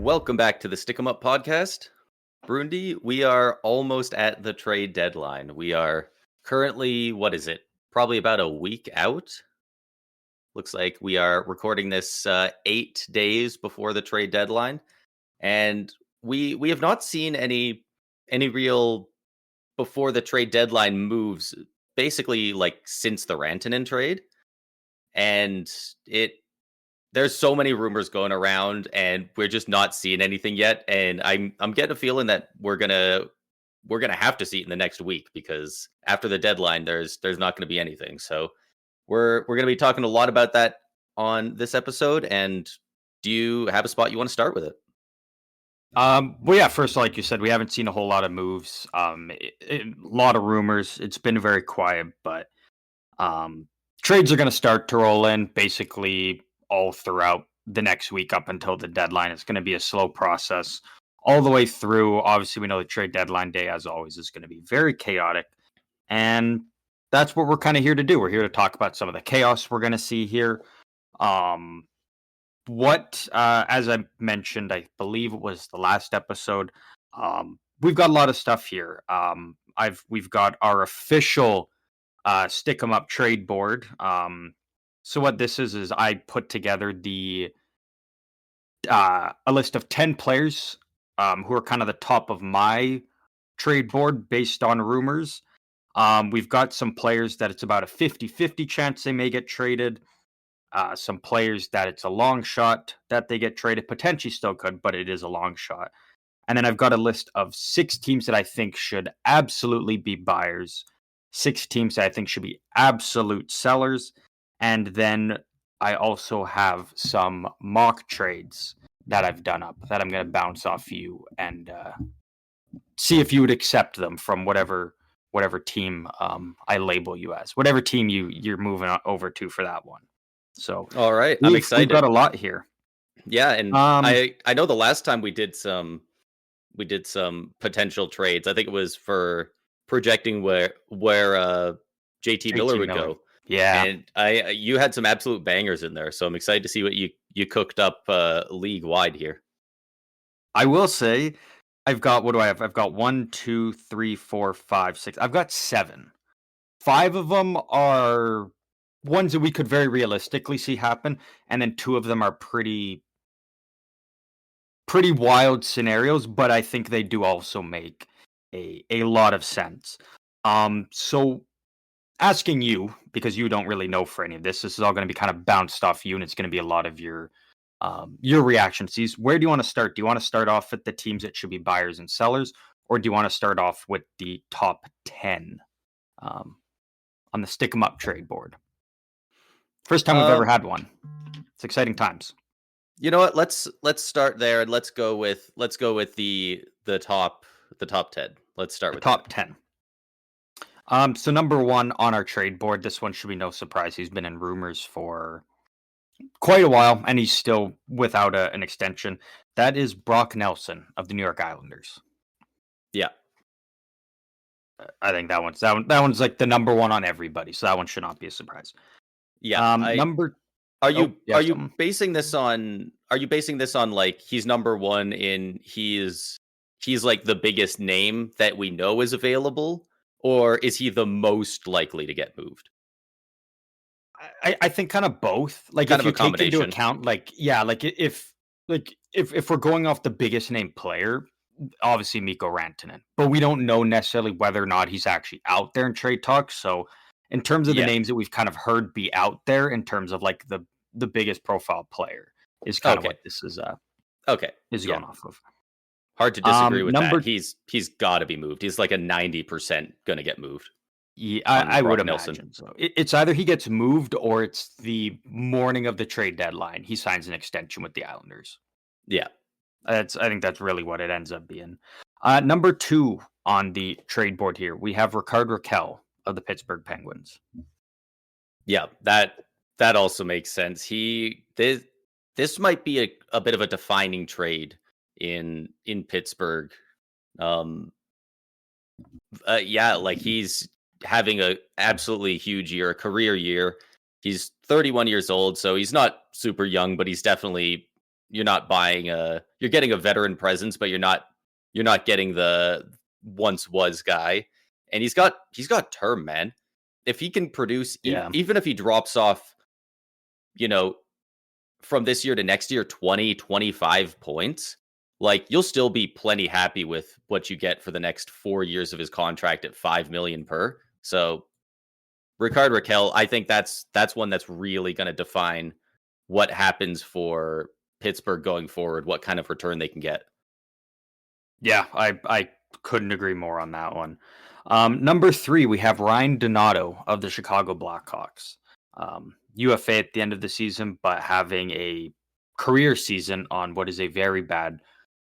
Welcome back to the Stick 'em Up podcast. Brundi, we are almost at the trade deadline. We are currently, what is it? Probably about a week out. Looks like we are recording this 8 days before the trade deadline. And we have not seen any real before the trade deadline moves basically like since the Rantanen trade. And there's so many rumors going around and we're just not seeing anything yet, and I'm getting a feeling that we're gonna have to see it in the next week, because after the deadline there's not going to be anything. So we're going to be talking a lot about that on this episode. And do you have a spot you want to start with it? Well, yeah, first, like you said, we haven't seen a whole lot of moves. A lot of rumors. It's been very quiet, but trades are going to start to roll in basically all throughout the next week up until the deadline. It's going to be a slow process all the way through. Obviously, we know the trade deadline day, as always, is going to be very chaotic. And that's what we're kind of here to do. We're here to talk about some of the chaos we're going to see here. As I mentioned, I believe it was the last episode, we've got a lot of stuff here. We've got our official Stick 'em Up Trade Board. So what this is I put together a list of 10 players who are kind of the top of my trade board based on rumors. We've got some players that it's about a 50-50 chance they may get traded. Some players that it's a long shot that they get traded, potentially still could, but it is a long shot. And then I've got a list of 6 teams that I think should absolutely be buyers, 6 teams that I think should be absolute sellers. And then I also have some mock trades that I've done up that I'm going to bounce off you and see if you would accept them from whatever team I label you as, whatever team you're moving over to for that one. So, all right, I'm excited. We've got a lot here. Yeah, and I know the last time we did some potential trades. I think it was for projecting where JT Miller would go. Yeah, and you had some absolute bangers in there. So I'm excited to see what you cooked up league wide here. I will say, I've got, what do I have? I've got 1, 2, 3, 4, 5, 6. I've got 7. 5 of them are ones that we could very realistically see happen, and then 2 of them are pretty wild scenarios, but I think they do also make a lot of sense. So asking you, because you don't really know for any of this is all going to be kind of bounced off you, and it's going to be a lot of your reactions. Where do you want to start? Do you want to start off with the teams that should be buyers and sellers, or do you want to start off with the top 10 on the Stick 'em Up trade board? First time we've ever had one. It's exciting times. You know what? Let's start there, and let's go with the top 10. Let's start with top 10. So number 1 on our trade board, this one should be no surprise. He's been in rumors for quite a while, and he's still without an extension. That is Brock Nelson of the New York Islanders. Yeah, I think that one's like the number 1 on everybody, so that one should not be a surprise. Yeah. Are you basing this on like he's number 1 in he's like the biggest name that we know is available, or is he the most likely to get moved? I think kind of both. Like, kind if of you a combination. take into account, if we're going off the biggest name player, obviously Mikko Rantanen, but we don't know necessarily whether or not he's actually out there in trade talks. So in terms of the names that we've kind of heard be out there, in terms of like the biggest profile player, is kind of what this is going off of. Hard to disagree with that. He's got to be moved. He's like a 90% going to get moved. Yeah, I would imagine so. It's either he gets moved, or it's the morning of the trade deadline he signs an extension with the Islanders. Yeah, I think that's really what it ends up being. Number 2 on the trade board here, we have Rickard Rakell of the Pittsburgh Penguins. Yeah, that also makes sense. This might be a bit of a defining trade in Pittsburgh. Like he's having a absolutely huge year, a career year. He's 31 years old, so he's not super young, but he's definitely buying you're getting a veteran presence, but you're not getting the once was guy. And he's got term, man. If he can produce, Yeah. even if he drops off, you know, from this year to next year, 20, 25 points, like you'll still be plenty happy with what you get for the next 4 years of his contract at 5 million per. So Ricard Raquel, I think that's one that's really going to define what happens for Pittsburgh going forward, what kind of return they can get. Yeah, I couldn't agree more on that one. Number 3, we have Ryan Donato of the Chicago Blackhawks. UFA at the end of the season, but having a career season on what is a very bad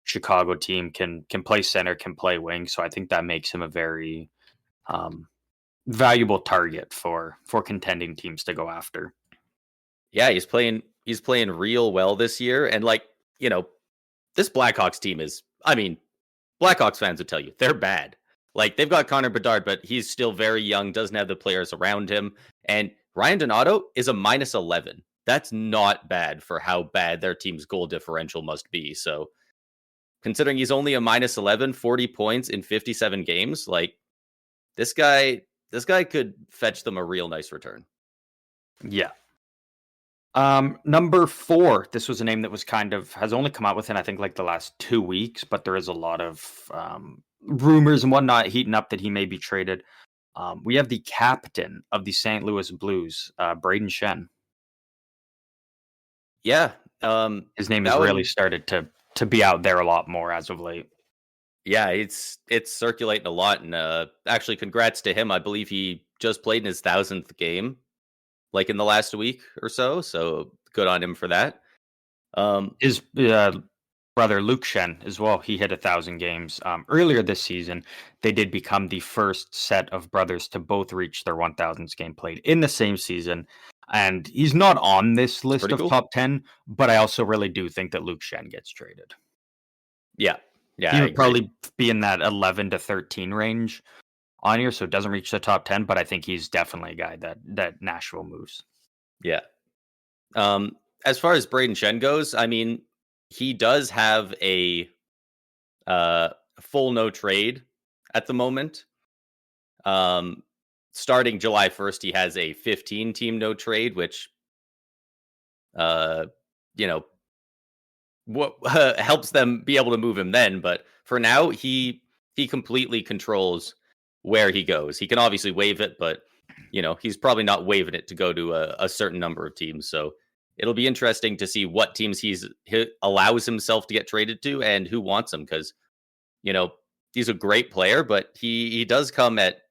Chicago team. Can play center, can play wing. So I think that makes him a very valuable target for contending teams to go after. Yeah, he's playing real well this year, and like this Blackhawks team is. I mean, Blackhawks fans would tell you they're bad. Like they've got Connor Bedard, but he's still very young, doesn't have the players around him. And Ryan Donato is a -11. That's not bad for how bad their team's goal differential must be. So considering he's only a -11, 40 points in 57 games, like this guy could fetch them a real nice return. Yeah. Number 4, this was a name that was has only come out within, I think, like the last 2 weeks, but there is a lot of rumors and whatnot heating up that he may be traded. We have the captain of the St. Louis Blues, Braden Shen. Yeah. His name has really started to be out there a lot more as of late. Yeah, it's circulating a lot, and actually, congrats to him. I believe he just played in his 1,000th game, like in the last week or so. So good on him for that. His brother Luke Shen as well. He hit 1,000 games earlier this season. They did become the first set of brothers to both reach their 1,000th game played in the same season. And he's not on this list of top 10, but I also really do think that Luke Shen gets traded. Yeah. Yeah, he would probably be in that 11 to 13 range on here, so it doesn't reach the top 10, but I think he's definitely a guy that Nashville moves. Yeah. As far as Braden Shen goes, I mean, he does have a full no trade at the moment. Starting July 1st, he has a 15 team no trade, which what helps them be able to move him then. But for now, he completely controls where he goes. He can obviously waive it, but he's probably not waiving it to go to a certain number of teams. So it'll be interesting to see what teams he allows himself to get traded to and who wants him, because he's a great player, but he does come at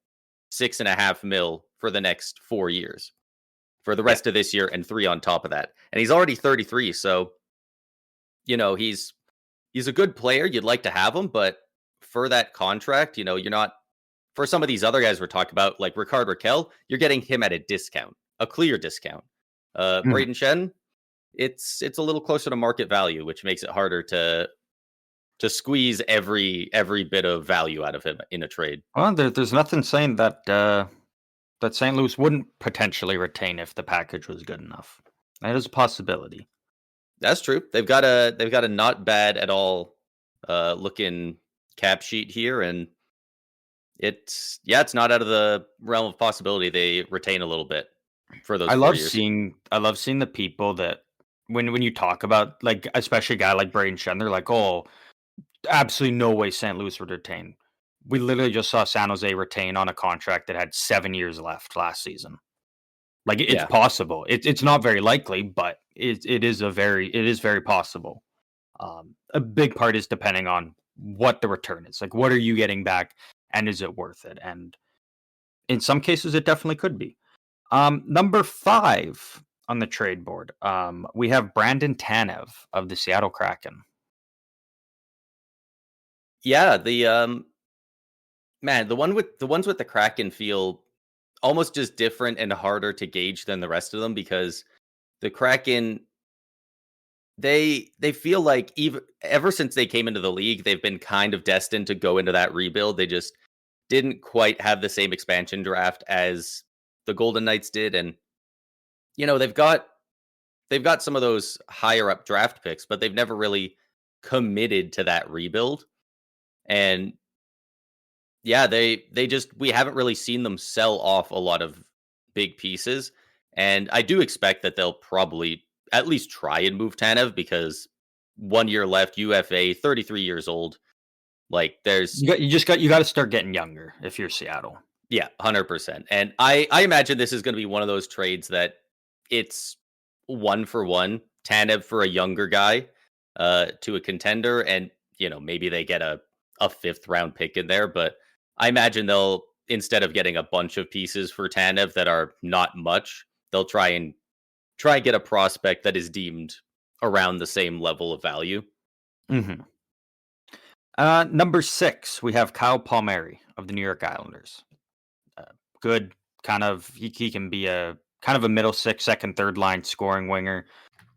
$6.5 million for the next 4 years, for the rest of this year, and 3 on top of that. And he's already 33, so he's a good player. You'd like to have him, but for that contract, you're not. For some of these other guys we're talking about, like Ricard Raquel, you're getting him at a discount, a clear discount. Braden Shen, it's a little closer to market value, which makes it harder to squeeze every bit of value out of him in a trade. Well, there's nothing saying that that St. Louis wouldn't potentially retain if the package was good enough. That is a possibility. That's true. They've got a not bad at all looking cap sheet here, and it's not out of the realm of possibility they retain a little bit for those 4 years. I love seeing the people that when you talk about, like, especially a guy like Braden Shen, they're like, oh, absolutely no way St. Louis would retain. We literally just saw San Jose retain on a contract that had 7 years left last season. Like, it's possible. It's not very likely, but it is very possible. A big part is depending on what the return is. Like, what are you getting back, and is it worth it? And in some cases, it definitely could be. Number 5 on the trade board, we have Brandon Tanev of the Seattle Kraken. Yeah, the the ones with the Kraken feel almost just different and harder to gauge than the rest of them, because the Kraken, they feel like ever since they came into the league, they've been kind of destined to go into that rebuild. They just didn't quite have the same expansion draft as the Golden Knights did, and they've got they've got some of those higher up draft picks, but they've never really committed to that rebuild. And yeah, they just we haven't really seen them sell off a lot of big pieces. And I do expect that they'll probably at least try and move Tanev because 1 year left, UFA, 33 years old. Like there's You got to start getting younger if you're Seattle. yeah, 100%. And I imagine this is going to be one of those trades that it's one for one, Tanev for a younger guy to a contender, and maybe they get a fifth round pick in there, but I imagine they'll instead of getting a bunch of pieces for Tanev that are not much, they'll try and get a prospect that is deemed around the same level of value. Mm-hmm. Number 6, we have Kyle Palmieri of the New York Islanders. Good, kind of. He can be a kind of a middle six, second, third line scoring winger.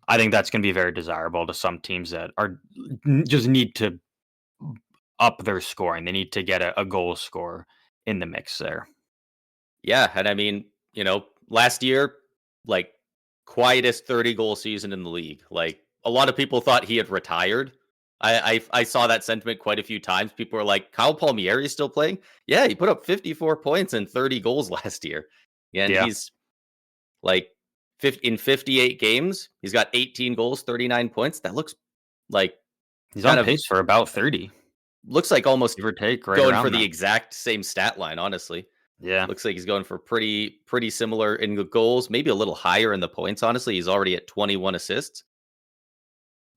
I think that's going to be very desirable to some teams that are just need to up their scoring. They need to get a goal scorer in the mix there. Yeah, and I mean, last year, like quietest 30-goal season in the league. Like a lot of people thought he had retired. I saw that sentiment quite a few times. People were like, Kyle Palmieri is still playing? Yeah, he put up 54 points and 30 goals last year. Yeah, and he's like in 58 games, he's got 18 goals, 39 points. That looks like he's on pace for about 30. Looks like almost give or take right going for the exact same stat line, honestly. Yeah. Looks like he's going for pretty similar in the goals, maybe a little higher in the points, honestly. He's already at 21 assists.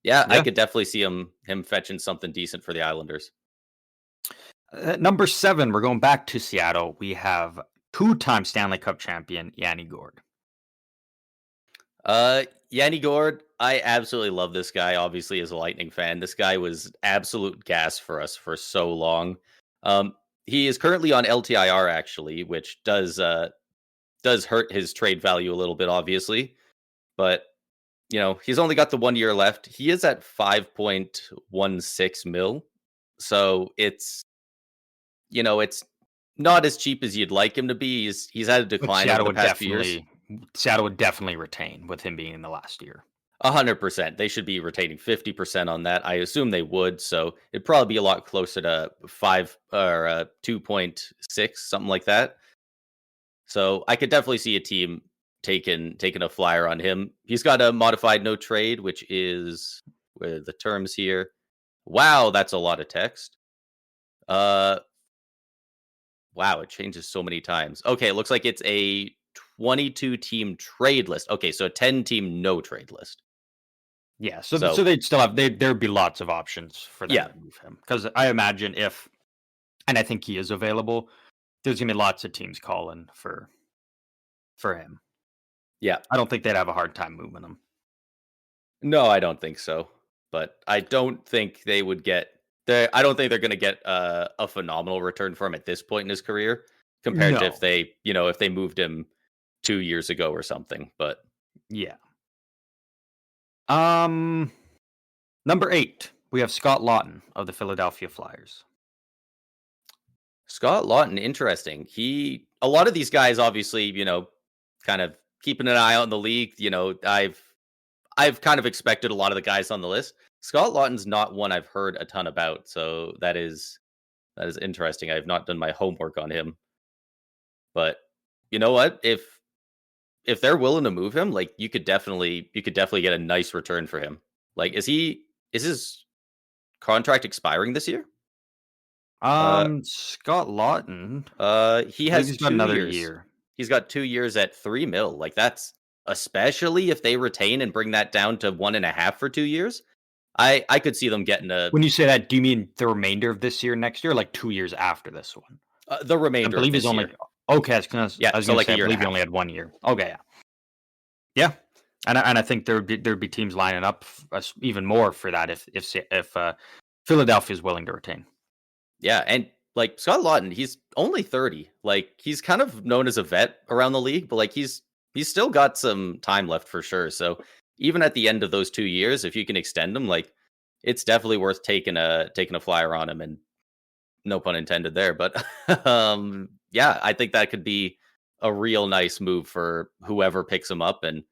Yeah, I could definitely see him fetching something decent for the Islanders. Number 7, we're going back to Seattle. We have 2-time Stanley Cup champion Yanni Gourde. Yanni Gourde, I absolutely love this guy, obviously, as a Lightning fan. This guy was absolute gas for us for so long. He is currently on LTIR, actually, which does hurt his trade value a little bit, obviously. But, he's only got the 1 year left. He is at 5.16 mil. So it's not as cheap as you'd like him to be. He's had a decline over the past few years. Seattle would definitely retain with him being in the last year. 100%. They should be retaining 50% on that. I assume they would. So it'd probably be a lot closer to 5 or 2.6, something like that. So I could definitely see a team taking a flyer on him. He's got a modified no trade, which is where the terms here. Wow, that's a lot of text. Wow, it changes so many times. Okay, it looks like it's a 22 team trade list. Okay, so a 10 team no trade list. Yeah, so they'd still have there'd be lots of options for them to move him, because I imagine and I think he is available, there's gonna be lots of teams calling for him. Yeah, I don't think they'd have a hard time moving him. No, I don't think so. But I don't think they would get. I don't think they're going to get a phenomenal return for him at this point in his career compared to if they moved him 2 years ago or something. But yeah. Number 8, we have Scott Laughton of the Philadelphia Flyers. Scott Laughton, interesting. A lot of these guys, obviously, kind of keeping an eye out in the league. I've kind of expected a lot of the guys on the list. Scott Laughton's not one I've heard a ton about, so that is interesting. I've not done my homework on him. But you know what? If they're willing to move him, like you could definitely get a nice return for him. Like is his contract expiring this year? Scott Laughton. He has he's got another year. He's got 2 years at 3 mil. Like that's especially if they retain and bring that down to 1.5 for 2 years. I could see them getting a. When you say that, do you mean the remainder of this year, next year, or like 2 years after this one? The remainder. I believe he's only. Okay, I was going so like say, I believe he only had 1 year. Okay, yeah. And I think there'd be teams lining up even more for that if Philadelphia is willing to retain. Yeah, and like Scott Laughton, he's only 30. Like he's kind of known as a vet around the league, but like he's still got some time left for sure. So even at the end of those 2 years, if you can extend them, like it's definitely worth taking a flyer on him. And no pun intended there, but yeah, I think that could be a real nice move for whoever picks him up. And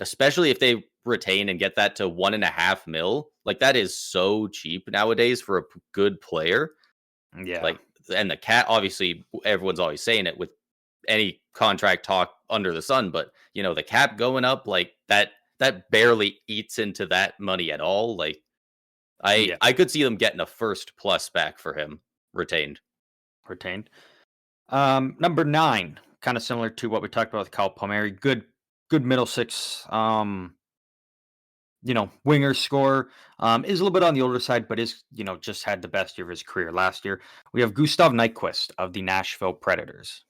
especially if they retain and get that to 1.5 mil. Like, that is so cheap nowadays for a good player. Yeah. Like, and the cap, obviously, everyone's always saying it with any contract talk under the sun, but the cap going up like that barely eats into that money at all. Like, Yeah. I could see them getting a first plus back for him retained. Retained. Number 9, kind of similar to what we talked about with Kyle Palmieri. Good middle six. Winger score. Is a little bit on the older side, but is just had the best year of his career last year. We have Gustav Nyquist of the Nashville Predators.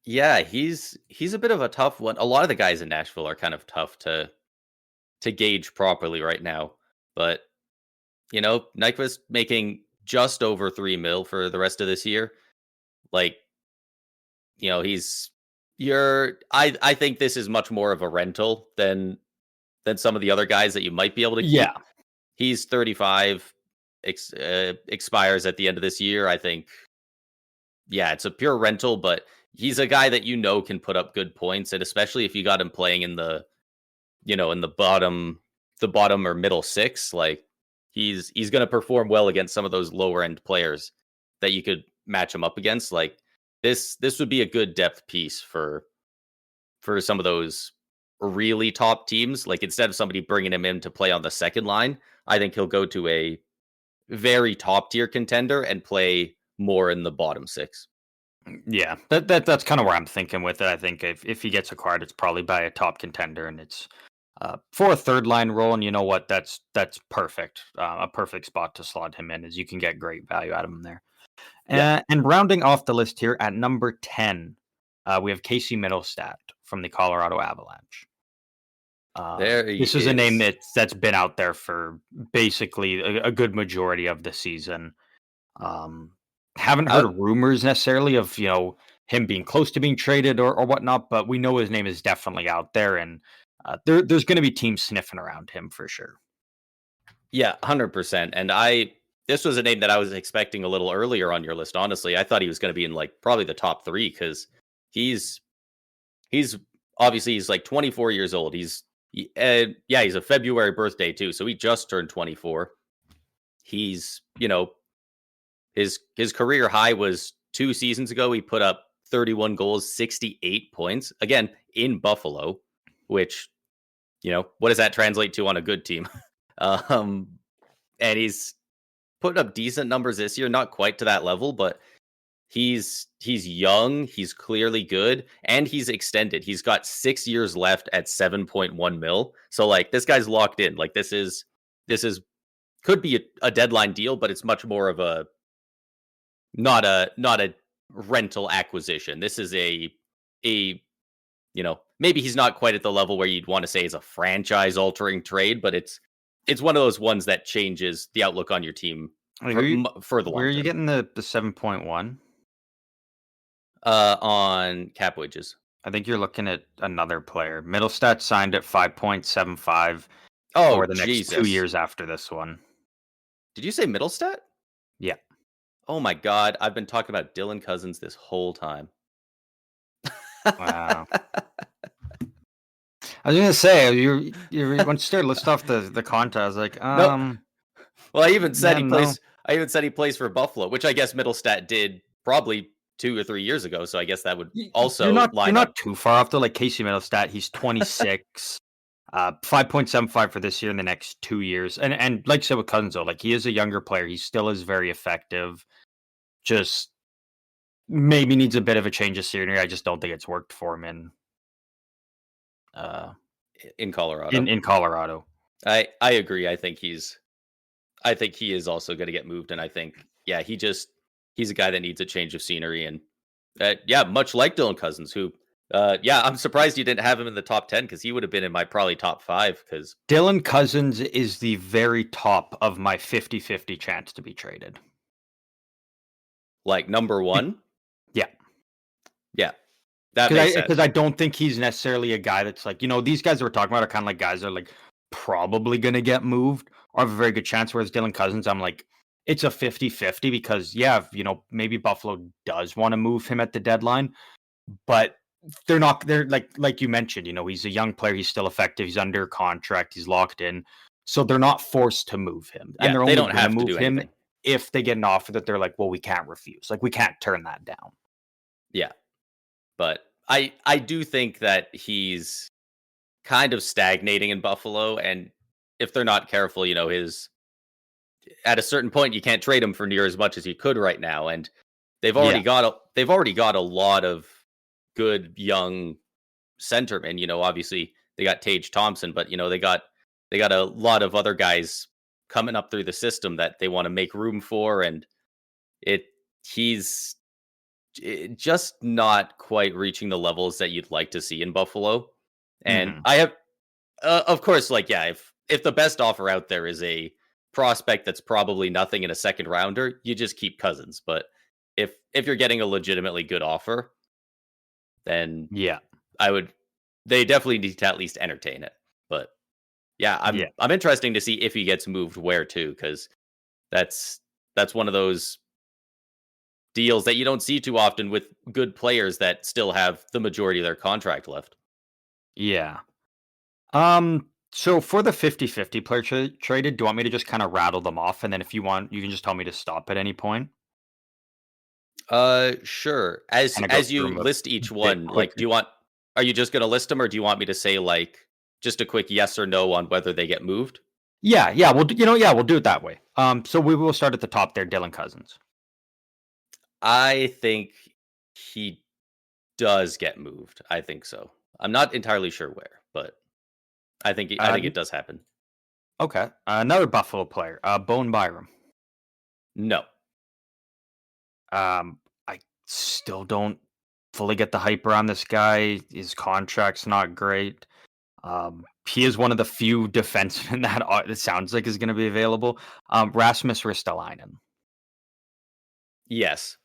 Yeah, he's a bit of a tough one. A lot of the guys in Nashville are kind of tough to gauge properly right now. But Nyquist making just over 3 mil for the rest of this year. Like, I think this is much more of a rental than some of the other guys that you might be able to keep. Yeah. He's 35, expires at the end of this year. I think, yeah, it's a pure rental, but he's a guy that can put up good points, and especially if you got him playing in the, in the bottom or middle six, like he's going to perform well against some of those lower end players that you could match him up against. Like, this would be a good depth piece for some of those really top teams. Like, instead of somebody bringing him in to play on the second line, I think he'll go to a very top tier contender and play more in the bottom six. Yeah, that's kind of where I'm thinking with it. I think if he gets acquired, it's probably by a top contender, and it's for a third line role. And you know what? That's perfect. A perfect spot to slot him in, as you can get great value out of him there. Yeah. And rounding off the list here at number 10, we have Casey Middlestat from the Colorado Avalanche. This is a name that's been out there for basically a good majority of the season. Haven't heard rumors necessarily of him being close to being traded or whatnot, but we know his name is definitely out there, and there's going to be teams sniffing around him for sure. Yeah, 100%. And this was a name that I was expecting a little earlier on your list. Honestly, I thought he was going to be in like probably the top 3, because he's obviously he's like 24 years old. He's a February birthday too, so he just turned 24. He's his career high was 2 seasons ago. He put up 31 goals, 68 points, again in Buffalo, which what does that translate to on a good team? And he's putting up decent numbers this year, not quite to that level, but he's young, he's clearly good, and he's extended. He's got 6 years left at 7.1 mil. So like, this guy's locked in. Like, this is could be a deadline deal, but it's much more of a not a rental acquisition. This is a maybe he's not quite at the level where you'd want to say is a franchise altering trade, but it's one of those ones that changes the outlook on your team for the long term. Where are you getting the 7.1? On cap wages. I think you're looking at another player. Middlestat signed at 5.75 for the next 2 years after this one. Did you say Middlestat? Yeah. Oh my God, I've been talking about Dylan Cousins this whole time. Wow. I was gonna say, you once you started listing off the content, I was like, No. Well, I even said he plays for Buffalo, which I guess Middlestat did probably 2 or 3 years ago. So I guess that would also you're line not up. too far off though. Like Casey Middlestat, he's 26, 5.75 for this year and the next 2 years. And like I said with Cousins, though, like he is a younger player. He still is very effective. Just maybe needs a bit of a change of scenery. I just don't think it's worked for him in Colorado. In Colorado. I agree. I think he is also going to get moved, and I think he's a guy that needs a change of scenery, and much like Dylan Cousins, who I'm surprised you didn't have him in the top 10, because he would have been in my probably top 5. Because Dylan Cousins is the very top of my 50-50 chance to be traded. Like number 1? Yeah. That makes sense. Because I don't think he's necessarily a guy that's like, these guys that we're talking about are kind of like guys that are like probably going to get moved or have a very good chance. Whereas Dylan Cousins, I'm like, it's a 50-50 because, maybe Buffalo does want to move him at the deadline, but they're not. They're like you mentioned. He's a young player. He's still effective. He's under contract. He's locked in. So they're not forced to move him, and Yeah, they're they only don't going to have to move do him anything. if they get an offer that they're like, well, we can't refuse. Like we can't turn that down. Yeah, but I do think that he's kind of stagnating in Buffalo, and if they're not careful, his at a certain point you can't trade him for near as much as you could right now, and Yeah. they've already got a lot of good young centermen. Obviously they got Tage Thompson, but they got a lot of other guys coming up through the system that they want to make room for, and it he's just not quite reaching the levels that you'd like to see in Buffalo. And Hmm. I have, of course, like yeah, if the best offer out there is a prospect that's probably nothing in a second rounder, you just keep Cousins. But if you're getting a legitimately good offer, then Yeah. I would. They definitely need to at least entertain it. But yeah, Yeah. I'm interesting to see if he gets moved where to, because that's that's one of those deals that you don't see too often with good players that still have the majority of their contract left. Yeah. So for the 50-50 player traded, do you want me to just kind of rattle them off? And then if you want, you can just tell me to stop at any point. Sure. As Kind of go as through you them a list each bit one, like, quicker. are you just gonna list them, or do you want me to say like just a quick yes or no on whether they get moved? Yeah, yeah, we'll do it that way. So we will start at the top there, Dylan Cousins. I think he does get moved. I think so. I'm not entirely sure where, but I Uh, think it does happen. okay, another Buffalo player, Bone Byram. No. I still don't fully get the hype around this guy. His contract's not great. He is one of the few defensemen that it sounds like is going to be available. Rasmus Ristolainen. Yes.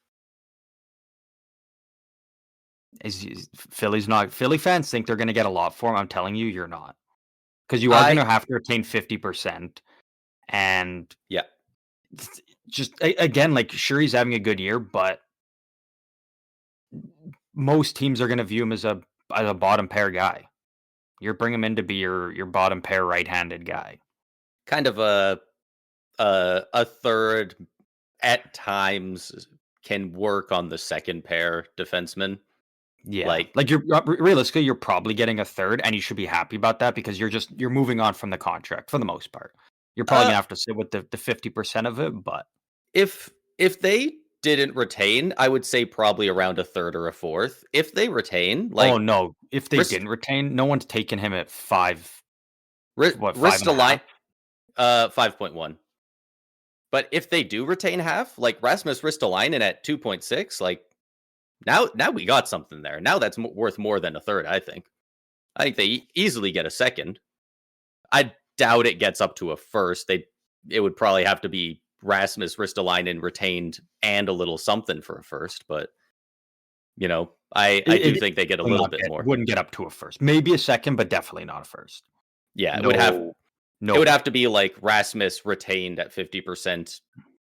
Philly fans think they're going to get a lot for him. I'm telling you, you're not, because you are going I to have to retain 50%, and Yeah. just again, like sure he's having a good year, but most teams are going to view him as a bottom pair guy. You're bringing him in to be your bottom pair right-handed guy. Kind of a third at times can work on the second pair defenseman. Yeah, Like, like realistically, you're probably getting a third, and you should be happy about that because you're moving on from the contract for the most part. You're probably uh, gonna have to sit with the 50% of it, but if they didn't retain, I would say probably around a third or a fourth. If they retain, oh like no, if they wrist didn't retain, no one's taking him at five wrist and a align half. 5.1. But if they do retain half, like Rasmus Ristolainen at 2.6, like now we got something there. Now that's worth more than a third, I think. I think they easily get a second. I doubt it gets up to a first. It would probably have to be Rasmus Ristolainen retained and a little something for a first, but I do It think they get a will little not bit more. wouldn't get up to a first, maybe a second, but definitely not a first. Yeah, No, it no would have way. to be like Rasmus retained at 50%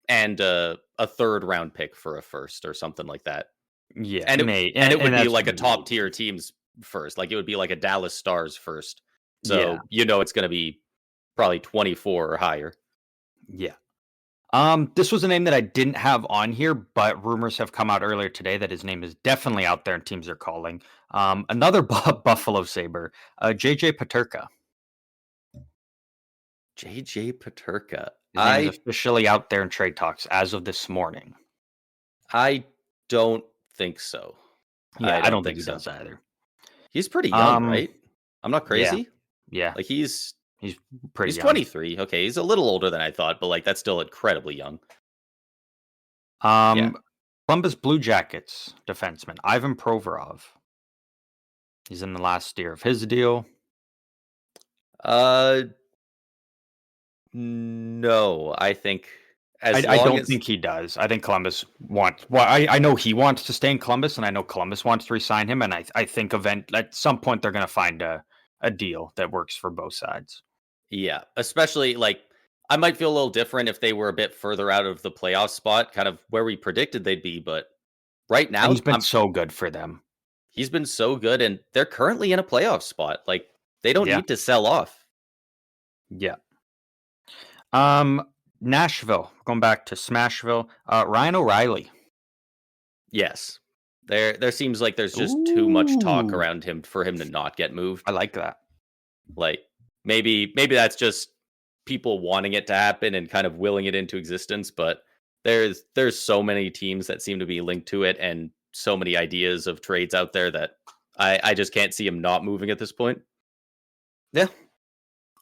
and a third round pick for a first or something like that. Yeah, And may it and would be that's like a top maybe. tier team's first. Like it would be like a Dallas Stars first. Yeah, So, it's going to be probably 24 or higher. yeah. This was a name that I didn't have on here, but rumors have come out earlier today that his name is definitely out there and teams are calling. Another Buffalo Saber, JJ Paterka. JJ Paterka. His name is officially out there in trade talks as of this morning. I don't think so. Yeah, I I don't don't think think he so. does either. He's pretty young, Um, right? I'm not yeah, crazy. yeah, Like he's pretty he's young. 23. Okay, he's a little older than I thought, but like that's still incredibly young. Yeah. Um, Columbus Blue Jackets defenseman Ivan Provorov. He's in the last year of his deal. Uh no, I think I, as I long don't as think he does. I think Columbus wants. Well, I know he wants to stay in Columbus, and I know Columbus wants to resign him. And I think at some point they're going to find a deal that works for both sides. yeah, especially like I might feel a little different if they were a bit further out of the playoff spot, kind of where we predicted they'd be, but right And he's now been so good for them. He's been so good, and they're currently in a playoff spot. Like, they don't Yeah. need to sell off. Yeah. Nashville, going back to Smashville, Ryan O'Reilly. Yes. There seems like there's just too much talk Ooh, around him for him to not get moved. I like that. Like, maybe that's just people wanting it to happen and kind of willing it into existence, but there's so many teams that seem to be linked to it and so many ideas of trades out there that I just can't see him not moving at this point. Yeah.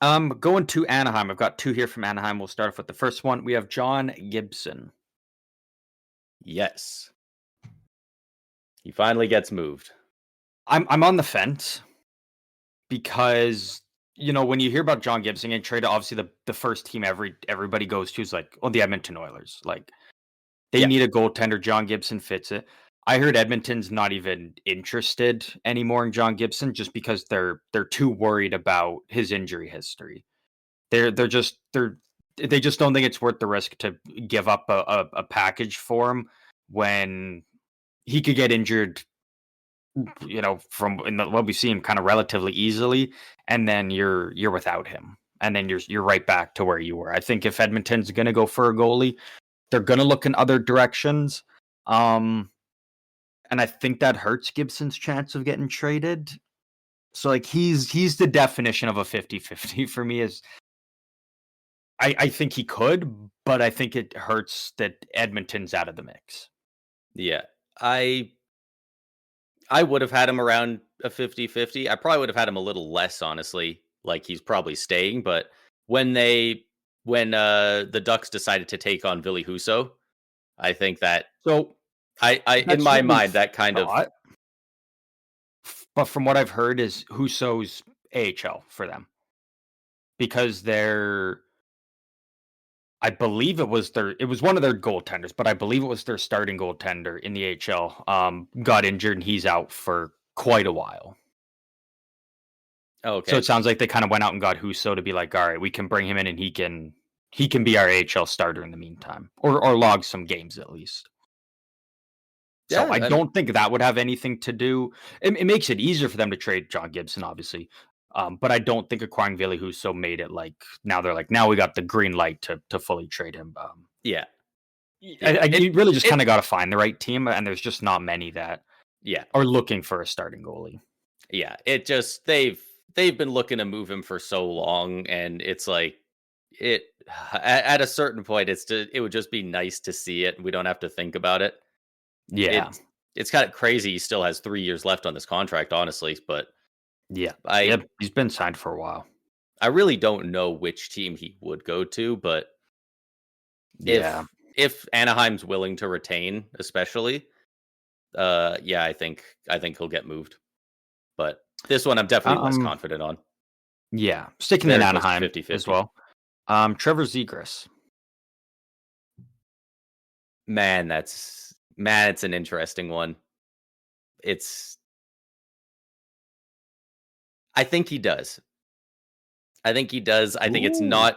Going to Anaheim. I've got two here from Anaheim. We'll start off with the first one. We have John Gibson. Yes. He finally gets moved. I'm on the fence because when you hear about John Gibson getting traded, obviously the first team everybody goes to is like, the Edmonton Oilers. Like they Yeah. need a goaltender. John Gibson fits it. I heard Edmonton's not even interested anymore in John Gibson just because they're too worried about his injury history. They just don't think it's worth the risk to give up a package for him when he could get injured, from what we see him kind of relatively easily, and then you're without him, and then you're right back to where you were. I think if Edmonton's going to go for a goalie, they're going to look in other directions. And I think that hurts Gibson's chance of getting traded. So like he's the definition of a 50-50 for me. Is I think he could, but I think it hurts that Edmonton's out of the mix. Yeah. I would have had him around a 50-50. I probably would have had him a little less, honestly. Like, he's probably staying, but when the Ducks decided to take on Ville Husso, I think that So I in that's my what we mind that kind of thought, but from what I've heard is Husso's AHL for them because I believe it was one of their goaltenders, but I believe it was their starting goaltender in the AHL got injured and he's out for quite a while. oh, So okay. it sounds like they kind of went out and got Husso to be like, all right, we can bring him in and he can be our AHL starter in the meantime, or log some games at least. So I Yeah, don't think that would have anything to do. It makes it easier for them to trade John Gibson, obviously, but I don't think acquiring Ville Husso made it like now we got the green light to fully trade him. yeah, yeah. You really just kind of got to find the right team, and there's just not many that Yeah, are looking for a starting goalie. yeah. It just they've been looking to move him for so long, and it's like it at a certain point, it would just be nice to see it. We don't have to think about it. Yeah, It's kind of crazy. He still has 3 years left on this contract, honestly. But yeah, I yep. He's been signed for a while. I really don't know which team he would go to. But Yeah, if Anaheim's willing to retain, especially, yeah, I think he'll get moved. But this one, I'm definitely less um, confident on. yeah. Sticking in Very close to Anaheim as 50-50. well. Trevor Zegras. Man, it's an interesting one. It's I think he does. I think he does. I think Ooh,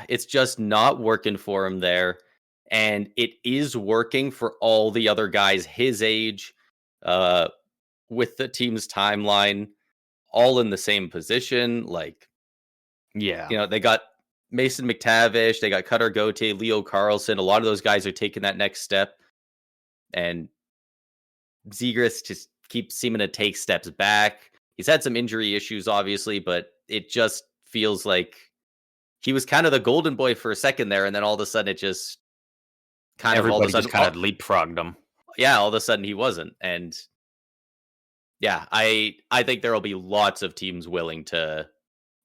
it's just not working for him there. And it is working for all the other guys his age, uh, with the team's timeline, all in the same position. Like, yeah. they got Mason McTavish, they got Cutter Gauthier, Leo Carlson. A lot of those guys are taking that next step. And Zegras just keeps seeming to take steps back. He's had some injury issues, obviously, but it just feels like he was kind of the golden boy for a second there, and then all of a sudden it just all of a Everybody just sudden, kind of leapfrogged him. yeah, all of a sudden he wasn't. And yeah, I think there will be lots of teams willing to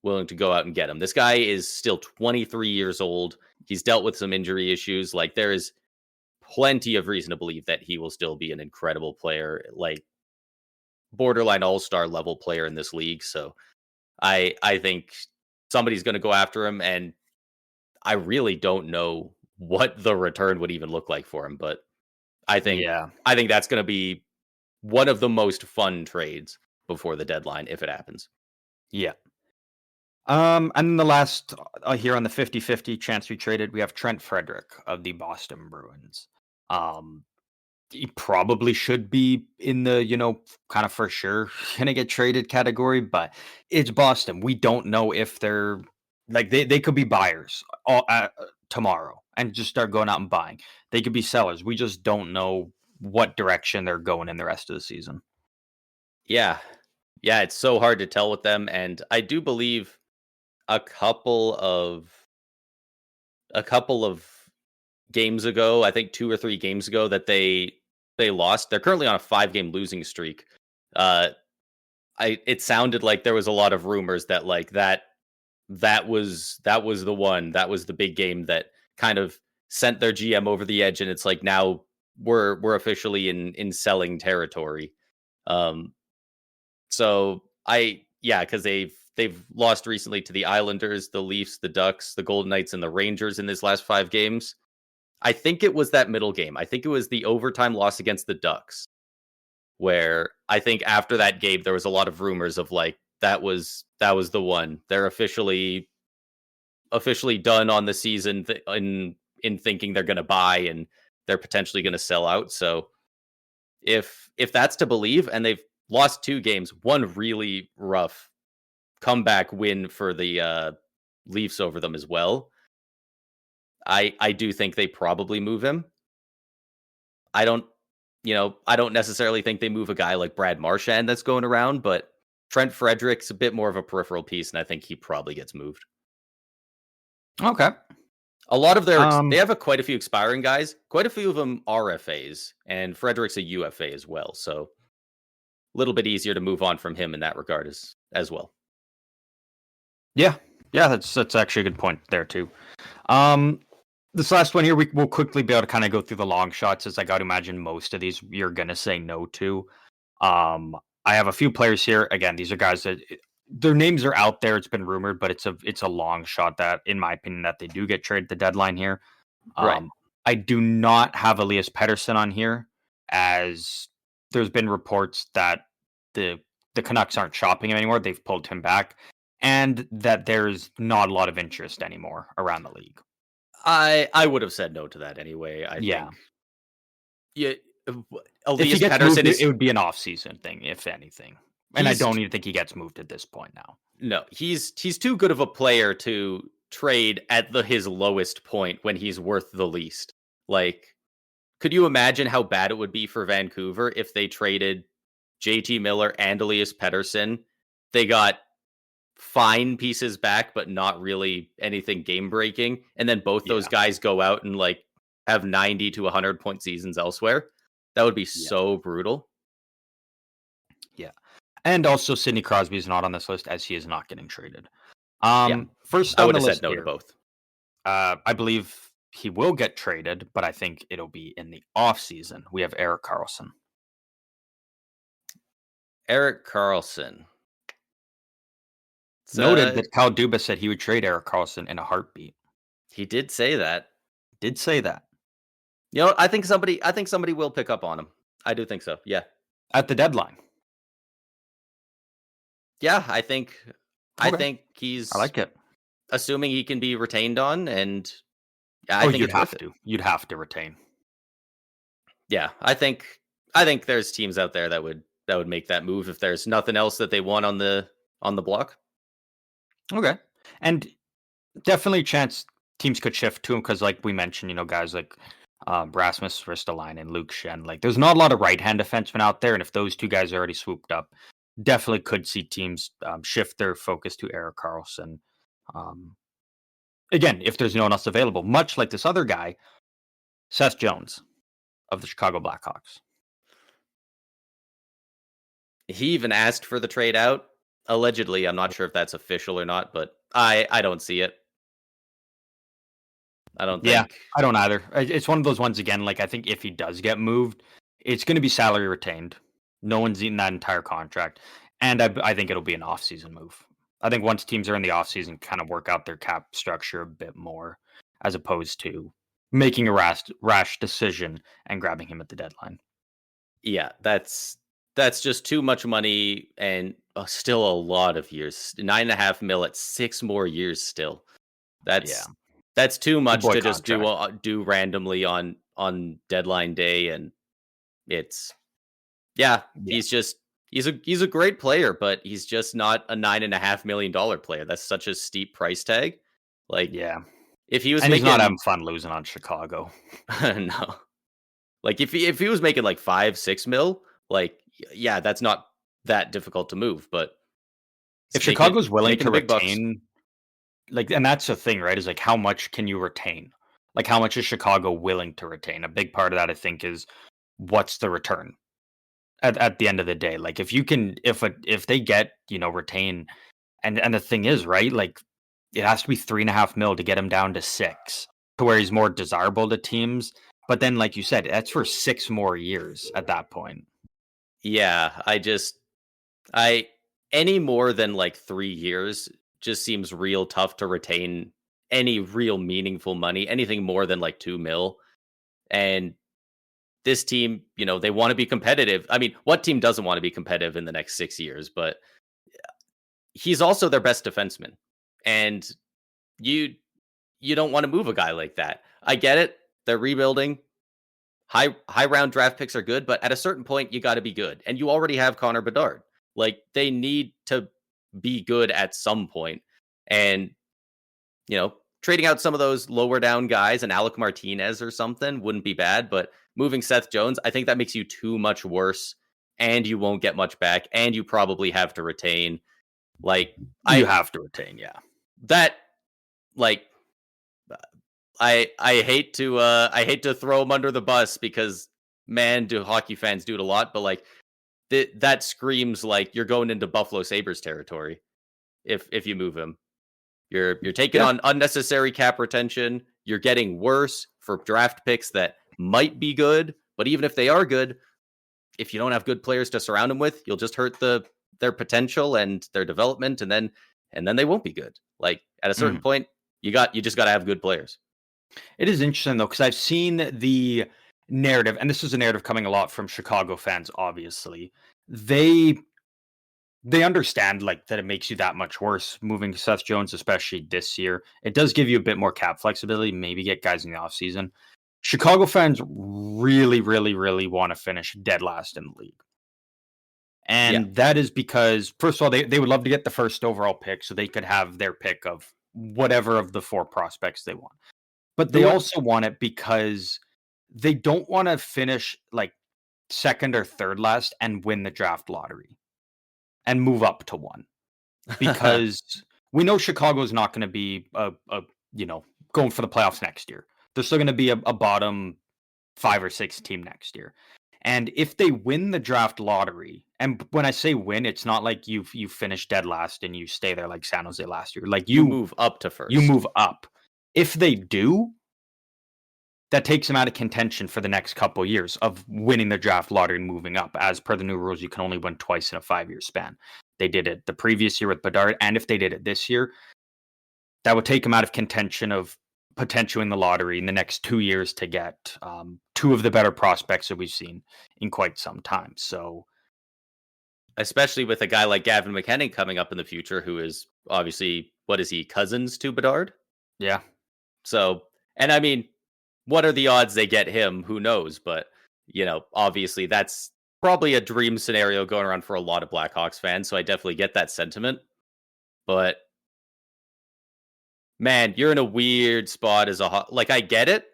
go out and get him. This guy is still 23 years old. He's dealt with some injury issues. Like, there is plenty of reason to believe that he will still be an incredible player, like borderline all-star level player in this league. So I think somebody's going to go after him, and I really don't know what the return would even look like for him, but I think Yeah. I think that's going to be one of the most fun trades before the deadline if it happens. Yeah. And then the last here on the 50-50 chance we traded, we have Trent Frederick of the Boston Bruins. Um, He probably should be in the, kind of for sure gonna get traded category, but it's Boston. We don't know if they're like they could be buyers tomorrow and just start going out and buying. They could be sellers. We just don't know what direction they're going in the rest of the season. Yeah. Yeah, it's so hard to tell with them, and I do believe a couple of a couple of games ago, I think 2 or 3 games ago that they lost. They're currently on a 5-game losing streak. Uh, it sounded like there was a lot of rumors that, like, that was the one, that was the big game that kind of sent their GM over the edge, and it's like, now we're officially in selling territory. Um, so yeah, because they've lost recently to the Islanders, the Leafs, the Ducks, the Golden Knights, and the Rangers in this last 5 games. I think it was that middle game. I think it was the overtime loss against the Ducks, where I think after that game there was a lot of rumors of, like, that was the one. They're officially done on the season in thinking they're going to buy, and they're potentially going to sell out. So if that's to believe, and they've lost 2 games, one really rough comeback win for the Leafs over them as well. I do think they probably move him. I don't I don't necessarily think they move a guy like Brad Marchand that's going around, but Trent Frederick's a bit more of a peripheral piece, and I think he probably gets moved. Okay. A lot of they Um, have quite a few expiring guys. Quite a few of them are FAs, and Frederick's a UFA as well. So a little bit easier to move on from him in that regard as well. yeah, yeah, that's actually a good point there too. Um, this last one here, we will quickly be able to kind of go through the long shots, as I got to imagine most of these you're gonna say no to. Um, I have a few players here. Again, these are guys that their names are out there. It's been rumored, but it's a long shot that, in my opinion, that they do get traded at the deadline here. Right. Um, I do not have Elias Pettersson on here, as there's been reports that the the Canucks aren't shopping him anymore. They've pulled him back, and that there's not a lot of interest anymore around the league. I would have said no to that anyway. I Yeah. think yeah, If he Elias gets moved, Pettersson it is would be an off-season thing, if anything. And I he's don't even think he gets moved at this point now. no, he's too good of a player to trade at his lowest point when he's worth the least. Like, could you imagine how bad it would be for Vancouver if they traded JT Miller and Elias Pettersson? They got fine pieces back, but not really anything game breaking. And then both those Yeah, guys go out and, like, have 90 to 100-point seasons elsewhere. That would be yeah, so brutal. yeah. And also, Sidney Crosby is not on this list, as he is not getting traded. Yeah, First I on would the have said list no to here, both. I believe he will get traded, but I think it'll be in the off season. We have Eric Carlson. Eric Carlson. It's, Noted that Kyle Dubas said he would trade Eric Carlson in a heartbeat. he did say that. Did say that I think somebody will pick up on him. I do think so. Yeah. at the deadline. Yeah, I Okay, think I he's like it. assuming he can be retained on, and yeah, I Oh, think you'd it's worth have it. to. You'd have to retain. Yeah, I think there's teams out there that would make that move if there's nothing else that they want on the block. Okay, and definitely a chance teams could shift to him because, like we mentioned, guys like Rasmus Ristolainen and Luke Shen. Like, there's not a lot of right hand defensemen out there, and if those two guys are already swooped up, definitely could see teams shift their focus to Eric Carlson. Um, Again, if there's no one else available, much like this other guy, Seth Jones of the Chicago Blackhawks. He even asked for the trade out. Allegedly, I'm not sure if that's official or not, but I don't see it. I don't Yeah, think. I don't either. It's one of those ones again. Like, I think if he does get moved, it's going to be salary retained. No one's eating that entire contract, and I think it'll be an off-season move. I think once teams are in the off-season, kind of work out their cap structure a bit more, as opposed to making a rash decision and grabbing him at the deadline. Yeah, that's just too much money, and still a lot of years. 9.5 mil at 6 more years still. Yeah, That's too big much boy to just do contract. do randomly on deadline day, and It's Yeah. he's a great player, but he's just not a $9.5 million player. That's such a steep price tag. Like Yeah. if he was And he's not having making fun losing on Chicago. no, like if he was making like 5-6 mil, like yeah, that's not that difficult to move. But If he's making Chicago's willing making to the big bucks. retain, like, and that's the thing, right? Is like, how much can you retain? Like, how much is Chicago willing to retain? A big part of that, I think, is what's the return at the end of the day. Like, if you can, if they get, retain, and the thing is, right? Like, it has to be 3.5 mil to get him down to 6, to where he's more desirable to teams. But then, like you said, that's for 6 more years at that point. Yeah, I any more than like 3 years just seems real tough to retain any real meaningful money. Anything more than like 2 mil, and this team, they want to be competitive. I mean, what team doesn't want to be competitive in the next 6 years? But he's also their best defenseman, and you you don't want to move a guy like that. I get it; they're rebuilding. High round draft picks are good, but at a certain point, you got to be good, and you already have Connor Bedard. Like they need to be good at some point, and trading out some of those lower down guys and Alec Martinez or something wouldn't be bad, but moving Seth Jones, I think that makes you too much worse, and you won't get much back, and you probably have to retain. Like You I have to retain, yeah. that like I hate to throw him under the bus because man, do hockey fans do it a lot, but like that screams like you're going into Buffalo Sabres territory if you move him. You're taking Yeah. on unnecessary cap retention. You're getting worse for draft picks that might be good, but even if they are good, if you don't have good players to surround them with, you'll just hurt their potential and their development, and then they won't be good. Like at a certain point, you just got to have good players. It is interesting though, because I've seen the narrative, and this is a narrative coming a lot from Chicago fans. Obviously, they understand like that it makes you that much worse moving Seth Jones, especially this year. It does give you a bit more cap flexibility, maybe get guys in the offseason. Chicago fans really, really, really want to finish dead last in the league. And that is because, first of all, they would love to get the first overall pick so they could have their pick of whatever of the 4 prospects they want. But they also want it because they don't want to finish like second or third last and win the draft lottery and move up to 1. Because we know Chicago is not going to be going for the playoffs next year. They're still going to be a bottom 5 or 6 team next year. And if they win the draft lottery, and when I say win, it's not like you finish dead last and you stay there like San Jose last year. Like you move up to first. You move up. If they do, that takes them out of contention for the next couple of years of winning the draft lottery and moving up. As per the new rules, you can only win twice in a 5-year span. They did it the previous year with Bedard, and if they did it this year, that would take them out of contention of potential in the lottery in the next 2 years to get 2 of the better prospects that we've seen in quite some time. So, especially with a guy like Gavin McKenning coming up in the future, who is obviously, what is he, cousins to Bedard? Yeah. So, and I mean, what are the odds they get him? Who knows? But, obviously that's probably a dream scenario going around for a lot of Blackhawks fans. So I definitely get that sentiment. But, man, you're in a weird spot as I get it.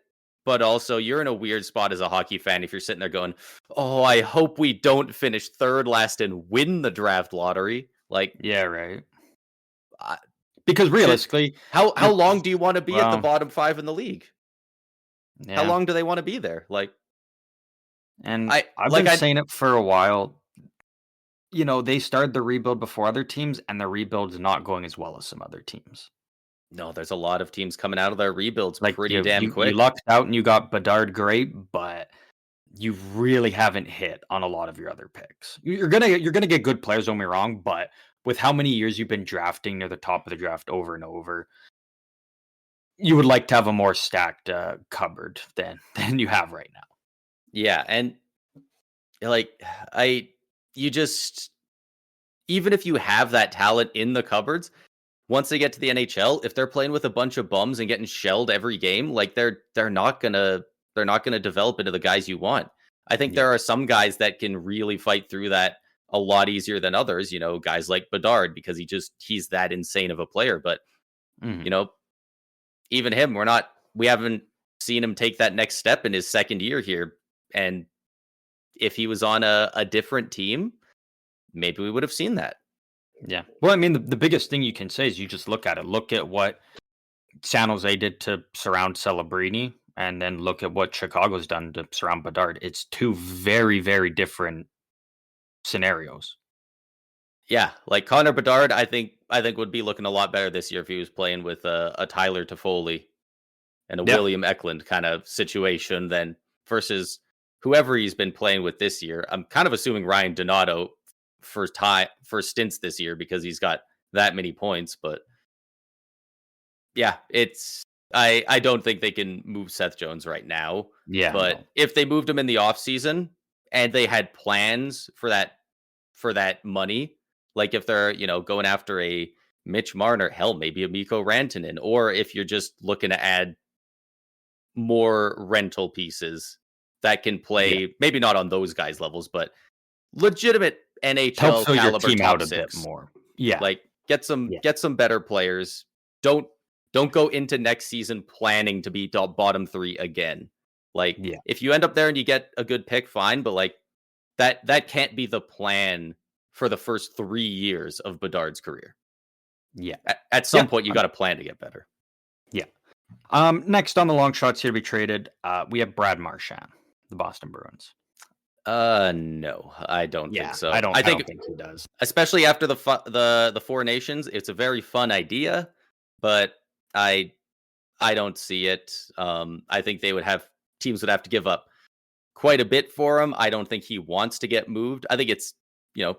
But also, you're in a weird spot as a hockey fan if you're sitting there going, "Oh, I hope we don't finish third last and win the draft lottery." Like, yeah, right. Because realistically, how long do you want to be at the bottom 5 in the league? Yeah. How long do they want to be there? Like, and I've been saying it for a while. They started the rebuild before other teams, and the rebuild is not going as well as some other teams. No, there's a lot of teams coming out of their rebuilds pretty damn quick. You lucked out and you got Bedard, great, but you really haven't hit on a lot of your other picks. You're gonna get good players, don't get me wrong, but with how many years you've been drafting near the top of the draft over and over, you would like to have a more stacked cupboard than you have right now. Yeah, and even if you have that talent in the cupboards, once they get to the NHL, if they're playing with a bunch of bums and getting shelled every game, like they're not gonna develop into the guys you want. I think Yeah. there are some guys that can really fight through that a lot easier than others, guys like Bedard because he's that insane of a player, but you Mhm. know, even him, we haven't seen him take that next step in his second year here. And if he was on a different team, maybe we would have seen that. Yeah. Well, I mean, the biggest thing you can say is you just look at it. Look at what San Jose did to surround Celebrini, and then look at what Chicago's done to surround Bedard. It's two very, very different scenarios. Yeah, like Connor Bedard, I think would be looking a lot better this year if he was playing with a Tyler Toffoli and a Yeah. William Eklund kind of situation than versus whoever he's been playing with this year. I'm kind of assuming Ryan Donato for stints this year because he's got that many points, but yeah, I don't think they can move Seth Jones right now, Yeah. but No. if they moved him in the offseason and they had plans for that money, like if they're, going after a Mitch Marner, hell, maybe a Mikko Rantanen, or if you're just looking to add more rental pieces that can Yeah. play, maybe not on those guys' levels, but legitimate Help NHL fill your caliber team out top a bit six. more. Yeah. Like get some Yeah. get some better players. Don't don't go into next season planning to be bottom three again. Like Yeah. if you end up there and you get a good pick, fine, but like that can't be the plan for the first 3 years of Bedard's career. Yeah. At some Yeah. point, you got to plan to get better. Yeah. Next on the long shots here to be traded, we have Brad Marchand, the Boston Bruins. No, I don't think Yeah, so. I I don't think, think he does. especially after the Four Nations, it's a very fun idea, but I I don't see it. I think teams would have to give up quite a bit for him. I don't think he wants to get moved. I think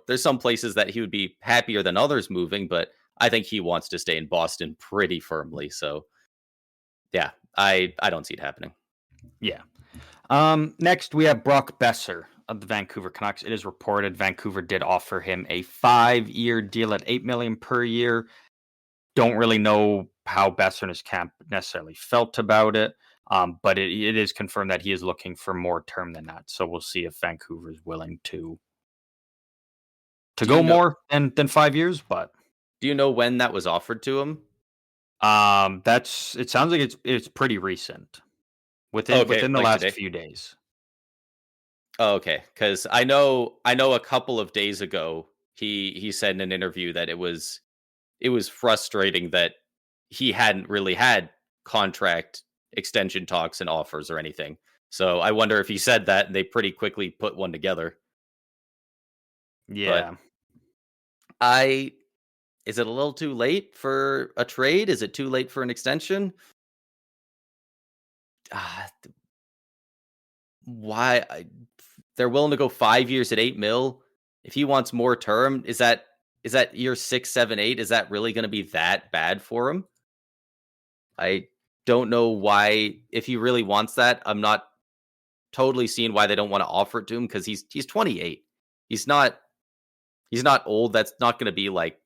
there's some places that he would be happier than others moving, but I think he wants to stay in Boston pretty firmly. So yeah, I don't see it happening. Yeah. Next we have Brock Besser of the Vancouver Canucks. It is reported Vancouver did offer him a 5-year deal at $8 million per year. Don't really know how Besser and his camp necessarily felt about it. But it is confirmed that he is looking for more term than that. So we'll see if Vancouver is willing to Do go you know more than 5 years. But do you know when that was offered to him? that's it sounds like it's pretty recent. Okay, Within the like last today. few days. Oh, okay, because I know a couple of days ago he said in an interview that it was frustrating that he hadn't really had contract extension talks and offers or anything. So I wonder if he said that and they pretty quickly put one together. But Yeah. I is it a little too late for a trade? Is it too late for an extension? Ah, why they're willing to go 5 years at 8 mil? If he wants more term, is that year 6, 7, 8? Is that really going to be that bad for him? I don't know why. If he really wants that, I'm not totally seeing why they don't want to offer it to him because he's 28. He's not he's not old. That's not going to be like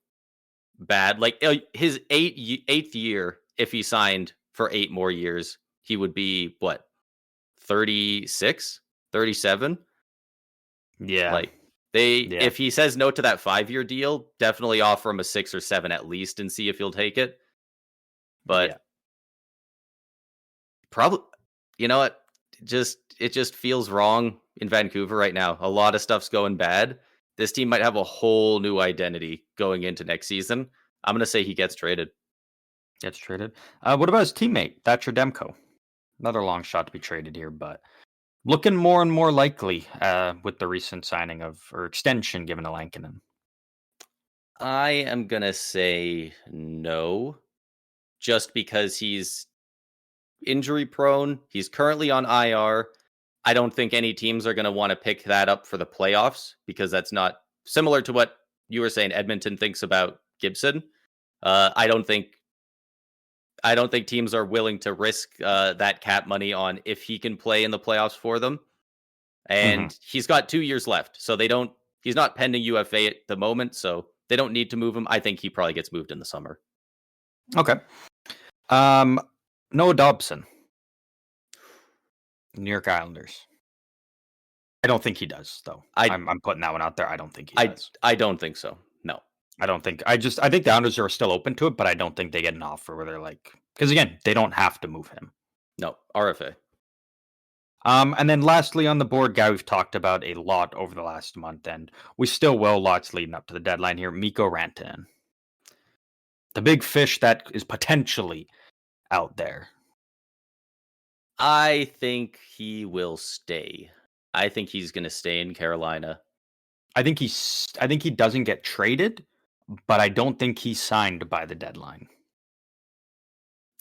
bad. Like his eighth year, if he signed for 8 more years, he would be what 36, 37. Yeah. Like Yeah. if he says no to that 5 year deal, definitely offer him a 6 or 7 at least and see if he'll take it. Yeah. But probably, you know what? It just feels wrong in Vancouver right now. A lot of stuff's going bad. This team might have a whole new identity going into next season. I'm gonna say he gets traded. Gets traded. What about his teammate, Thatcher Demko? Another long shot to be traded here, but looking more and more likely with the recent signing of or extension given to Lankinen. I am gonna say no, just because he's injury prone. He's currently on IR. I don't think any teams are gonna want to pick that up for the playoffs because that's not similar to what you were saying. Edmonton thinks about Gibson. Uh, I don't think I don't think teams are willing to risk that cap money on if he can play in the playoffs for them. Hmm. And he's got 2 years left, so they don't. He's not pending UFA at the moment, so they don't need to move him. I think he probably gets moved in the summer. Okay. Um, Noah Dobson, New York Islanders. I don't think he does, though. I I'm putting that one out there. I don't think he I does. I don't think so. No. I don't think. I think the Islanders are still open to it, but I don't think they get an offer where they're like, because again, they don't have to move him. No. RFA. And then lastly on the board, guy we've talked about a lot over the last month, and we still will lots leading up to the deadline here. Mikko Rantanen, the big fish that is potentially out there. I think he will stay. I think he's going to stay in Carolina. I think he doesn't get traded, but I don't think he's signed by the deadline.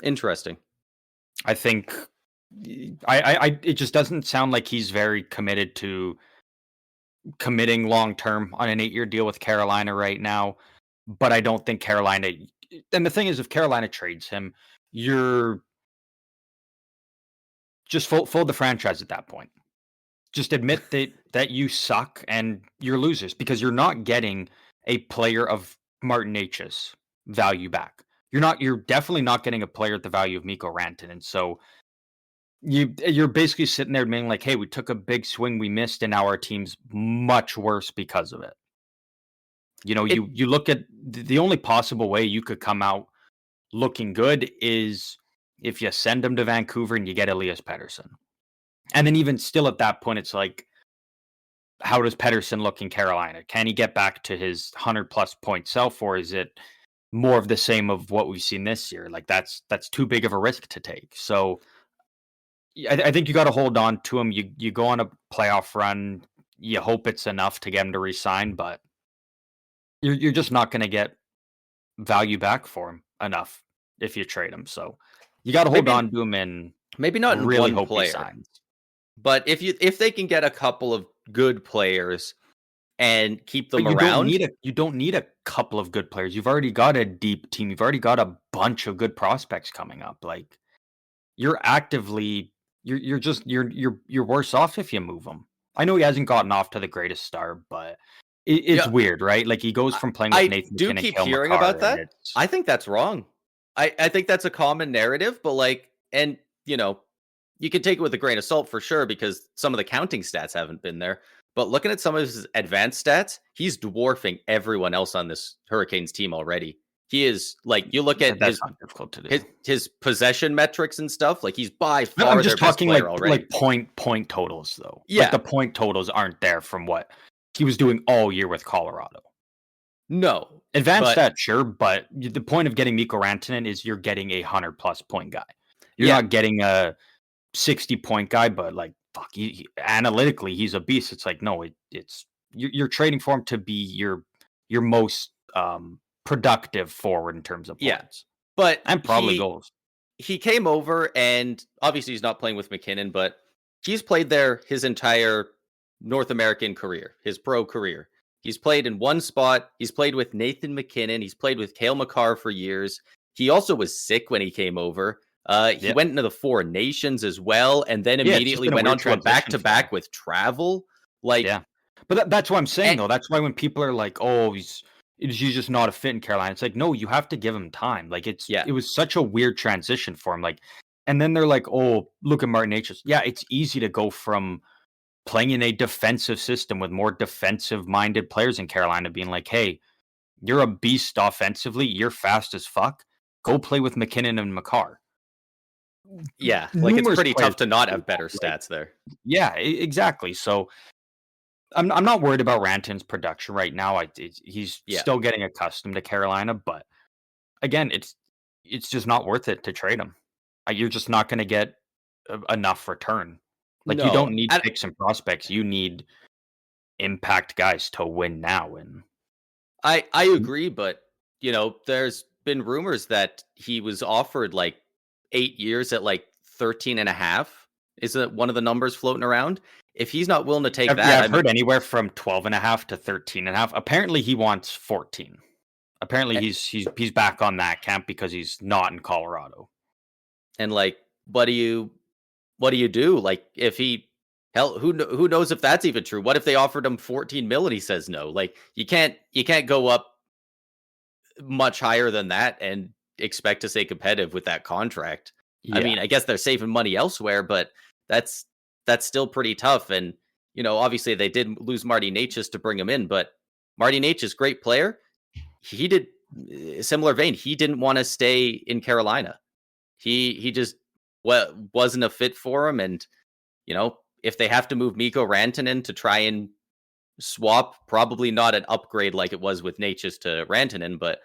Interesting. I think it just doesn't sound like he's very committed to committing long term on an 8-year deal with Carolina right now. But I don't think Carolina. And the thing is, if Carolina trades him, you're just fold the franchise at that point. Just admit that you suck and you're losers because you're not getting a player of Martin H's value back. You're definitely not getting a player at the value of Mikko Rantanen. And so you're basically sitting there being like, hey, we took a big swing, we missed, and now our team's much worse because of it. You look at the only possible way you could come out looking good is if you send him to Vancouver and you get Elias Pettersson. And then even still at that point, it's like, how does Pettersson look in Carolina? Can he get back to his 100-plus point self, or is it more of the same of what we've seen this year? Like, that's too big of a risk to take. So I think you got to hold on to him. You go on a playoff run. You hope it's enough to get him to resign, but you're just not going to get value back for him enough if you trade him. So you got to hold on to him and maybe not in really one hope player. he signs. But if they can get a couple of good players and keep them around, you don't need a couple of good players. You've already got a deep team. You've already got a bunch of good prospects coming up. Like, you're actively you're worse off if you move him. I know he hasn't gotten off to the greatest start, but it's weird, right? Like, he goes from playing with Nathan McKinnon, keep Cale hearing Makar, about that. I think that's wrong. I think that's a common narrative, but you can take it with a grain of salt for sure because some of the counting stats haven't been there. But looking at some of his advanced stats, he's dwarfing everyone else on this Hurricanes team already. He is, like, you look at that's not difficult to do. His possession metrics and stuff, like, he's by far I'm just talking best player already. Like point totals, though. Yeah. Like, the point totals aren't there from what he was doing all year with Colorado. No. Advanced stats, sure, but the point of getting Mikko Rantanen is you're getting a 100-plus point guy. You're not getting a 60-point guy, but like, fuck, analytically he's a beast. It's like, no, it's you're trading for him to be your most productive forward in terms of points. But and probably goals. He came over, and obviously he's not playing with McKinnon, but he's played there his entire North American career, his pro career. He's played in one spot. He's played with Nathan McKinnon. He's played with Cale Makar for years. He also was sick when he came over. He went into the Four Nations as well, and then immediately went on to a back-to-back with travel. But that's what I'm saying, though. That's why when people are like, "Oh, he's just not a fit in Carolina," it's like, no, you have to give him time. Like, it was such a weird transition for him. Like, and then they're like, "Oh, look at Martin H." Yeah, it's easy to go from playing in a defensive system with more defensive-minded players in Carolina, being like, "Hey, you're a beast offensively. You're fast as fuck. Go play with McKinnon and Makar." Yeah, like, it's pretty tough to not have better stats there. Yeah, exactly. So I'm not worried about Rantanen's production right now. He's still getting accustomed to Carolina, but again, it's just not worth it to trade him. You're just not going to get enough return. Like, you don't need picks and prospects. You need impact guys to win now. And I agree, but there's been rumors that he was offered like 8 years at like 13.5. Isn't one of the numbers floating around? If he's not willing to take that, I've heard anywhere from 12.5 to 13.5. Apparently, he wants 14. Apparently, he's back on that camp because he's not in Colorado. And like, what do you do? Like, if who knows if that's even true? What if they offered him 14 mil and he says no? Like, you can't go up much higher than that and expect to stay competitive with that contract. Yeah. I mean, I guess they're saving money elsewhere, but that's still pretty tough. And obviously they did lose Marty Necas to bring him in, but Marty Necas, great player. He did similar vein. He didn't want to stay in Carolina. He just wasn't a fit for him. And, if they have to move Mikko Rantanen to try and swap, probably not an upgrade like it was with Necas to Rantanen, but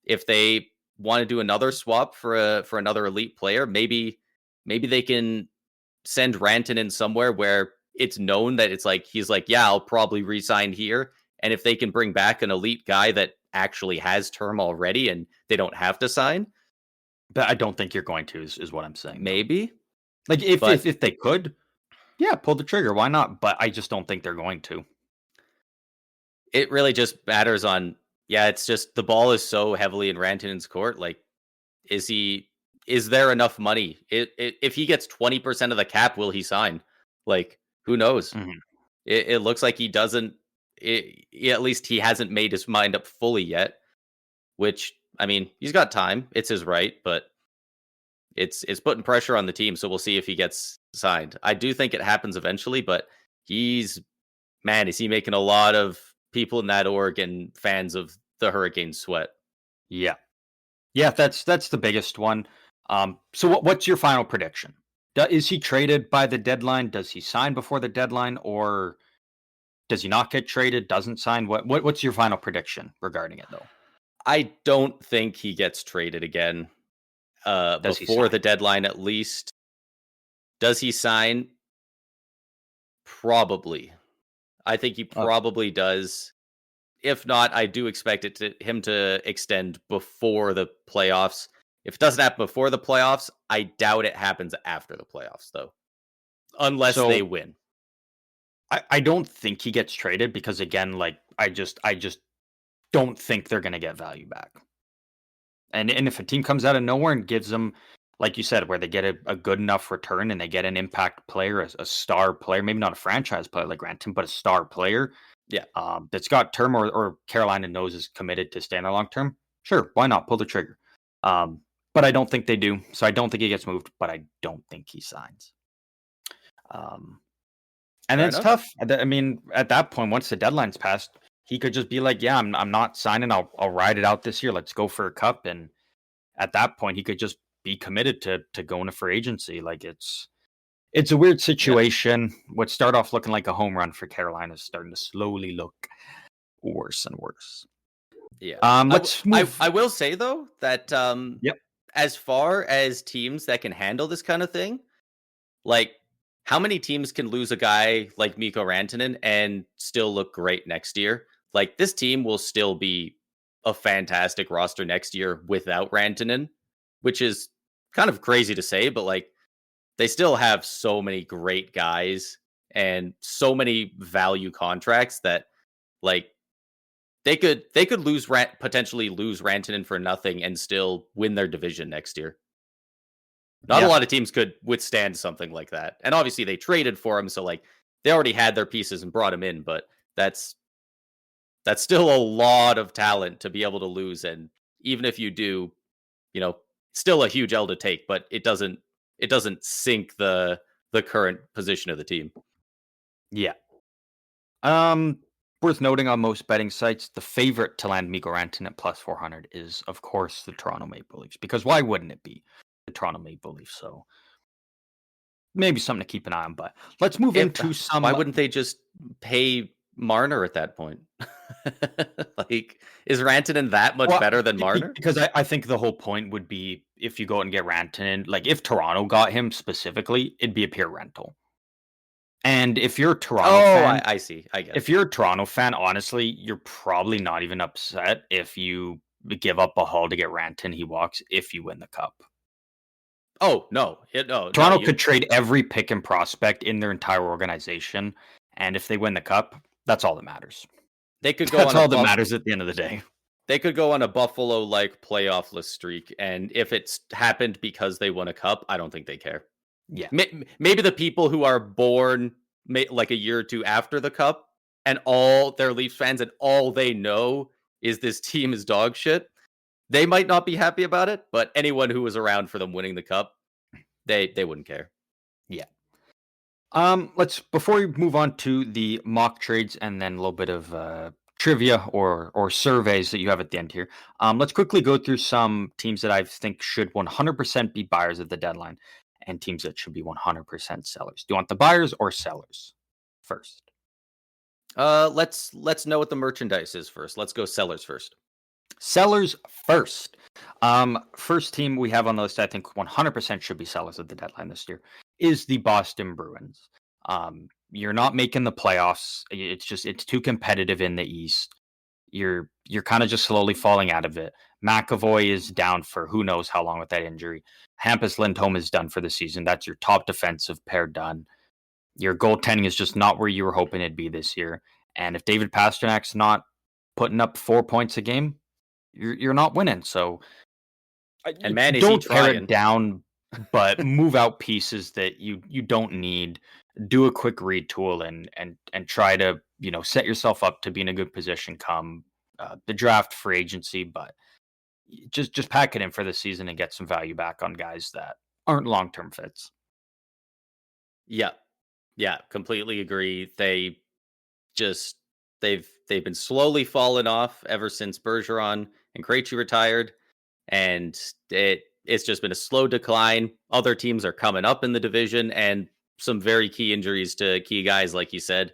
if they want to do another swap for another elite player, maybe they can send Rantanen somewhere where it's known that it's like he's like, yeah, I'll probably resign here. And if they can bring back an elite guy that actually has term already and they don't have to sign, But I don't think you're going to is what I'm saying. maybe. Like if they could, yeah, pull the trigger. Why not? But I just don't think they're going to. It really just matters on, it's just the ball is so heavily in Rantanen's court. Like, is there enough money? If he gets 20% of the cap, will he sign? Like, who knows? Mhm. It looks like he doesn't. At least he hasn't made his mind up fully yet. Which, I mean, he's got time. It's his right, but it's putting pressure on the team. So we'll see if he gets signed. I do think it happens eventually, but is he making a lot of people in that org and fans of the Hurricanes sweat? Yeah. Yeah, that's the biggest one. So what's your final prediction? Is he traded by the deadline? Does he sign before the deadline, or does he not get traded? Doesn't sign? What's your final prediction regarding it, though? I don't think he gets traded again before the deadline, at least. Does he sign? Probably. I think he probably does. If not, I do expect him to extend before the playoffs. If it doesn't happen before the playoffs, I doubt it happens after the playoffs, though, unless they win. I don't think he gets traded because, again, like I just don't think they're going to get value back. And if a team comes out of nowhere and gives them, like you said, where they get a good enough return and they get an impact player, a star player, maybe not a franchise player like Rantanen, but a star player, that's got term or Carolina knows is committed to staying there long term, sure, why not pull the trigger? But I don't think they do, so I don't think he gets moved, but I don't think he signs. And it's tough. I mean, at that point, once the deadline's passed, he could just be like, "Yeah, I'm not signing. I'll ride it out this year. Let's go for a cup." And at that point, he could just be committed to going to free agency. Like it's a weird situation. What started off looking like a home run for Carolina is starting to slowly look worse and worse. Yeah. Let's move. I will say though that as far as teams that can handle this kind of thing, like, how many teams can lose a guy like Mikko Rantanen and still look great next year? Like, this team will still be a fantastic roster next year without Rantanen, which is kind of crazy to say, but like, they still have so many great guys and so many value contracts that, like, they could potentially lose Rantanen for nothing and still win their division next year. Not a lot of teams could withstand something like that. And obviously they traded for him, so like they already had their pieces and brought him in, but that's still a lot of talent to be able to lose. And even if you do, still a huge L to take, but it doesn't sink the current position of the team. Yeah. Worth noting on most betting sites, the favorite to land Mikko Rantanen at plus 400 is, of course, the Toronto Maple Leafs. Because why wouldn't it be the Toronto Maple Leafs? So maybe something to keep an eye on. But let's move into some. Why wouldn't they just pay Marner at that point? Like, is Rantanen that much better than Marner? Because I think the whole point would be if you go out and get Rantanen, like if Toronto got him specifically, it'd be a pure rental. And if you're a Toronto fan, I see. I get it. If you're a Toronto fan, honestly, you're probably not even upset if you give up a haul to get Rantanen. He walks if you win the cup. Oh, no. Toronto could trade every pick and prospect in their entire organization. And if they win the cup, that's all that matters. They could go. That's all that matters at the end of the day. They could go on a Buffalo-like playoff-less streak. And if it's happened because they won a cup, I don't think they care. Yeah. Maybe the people who are born like a year or two after the cup and all their Leafs fans and all they know is this team is dog shit. They might not be happy about it, but anyone who was around for them winning the cup, they wouldn't care. Yeah. Let's before we move on to the mock trades and then a little bit of trivia or surveys that you have at the end here. Let's quickly go through some teams that I think should 100% be buyers at the deadline and teams that should be 100% sellers. Do you want the buyers or sellers first? Let's know what the merchandise is first. Let's go sellers first. Sellers first. First team we have on the list, I think 100% should be sellers at the deadline this year, is the Boston Bruins. You're not making the playoffs. It's too competitive in the East. You're kind of just slowly falling out of it. McAvoy is down for who knows how long with that injury. Hampus Lindholm is done for the season. That's your top defensive pair done. Your goaltending is just not where you were hoping it'd be this year. And if David Pasternak's not putting up 4 points a game, you're not winning. So And man, is he don't tear trying. it down, but move out pieces that you don't need. Do a quick retool and try to set yourself up to be in a good position come the draft, free agency. But just pack it in for the season and get some value back on guys that aren't long term fits. Yeah, yeah, completely agree. They've been slowly falling off ever since Bergeron and Krejci retired, and it's just been a slow decline. Other teams are coming up in the division, and some very key injuries to key guys, like you said.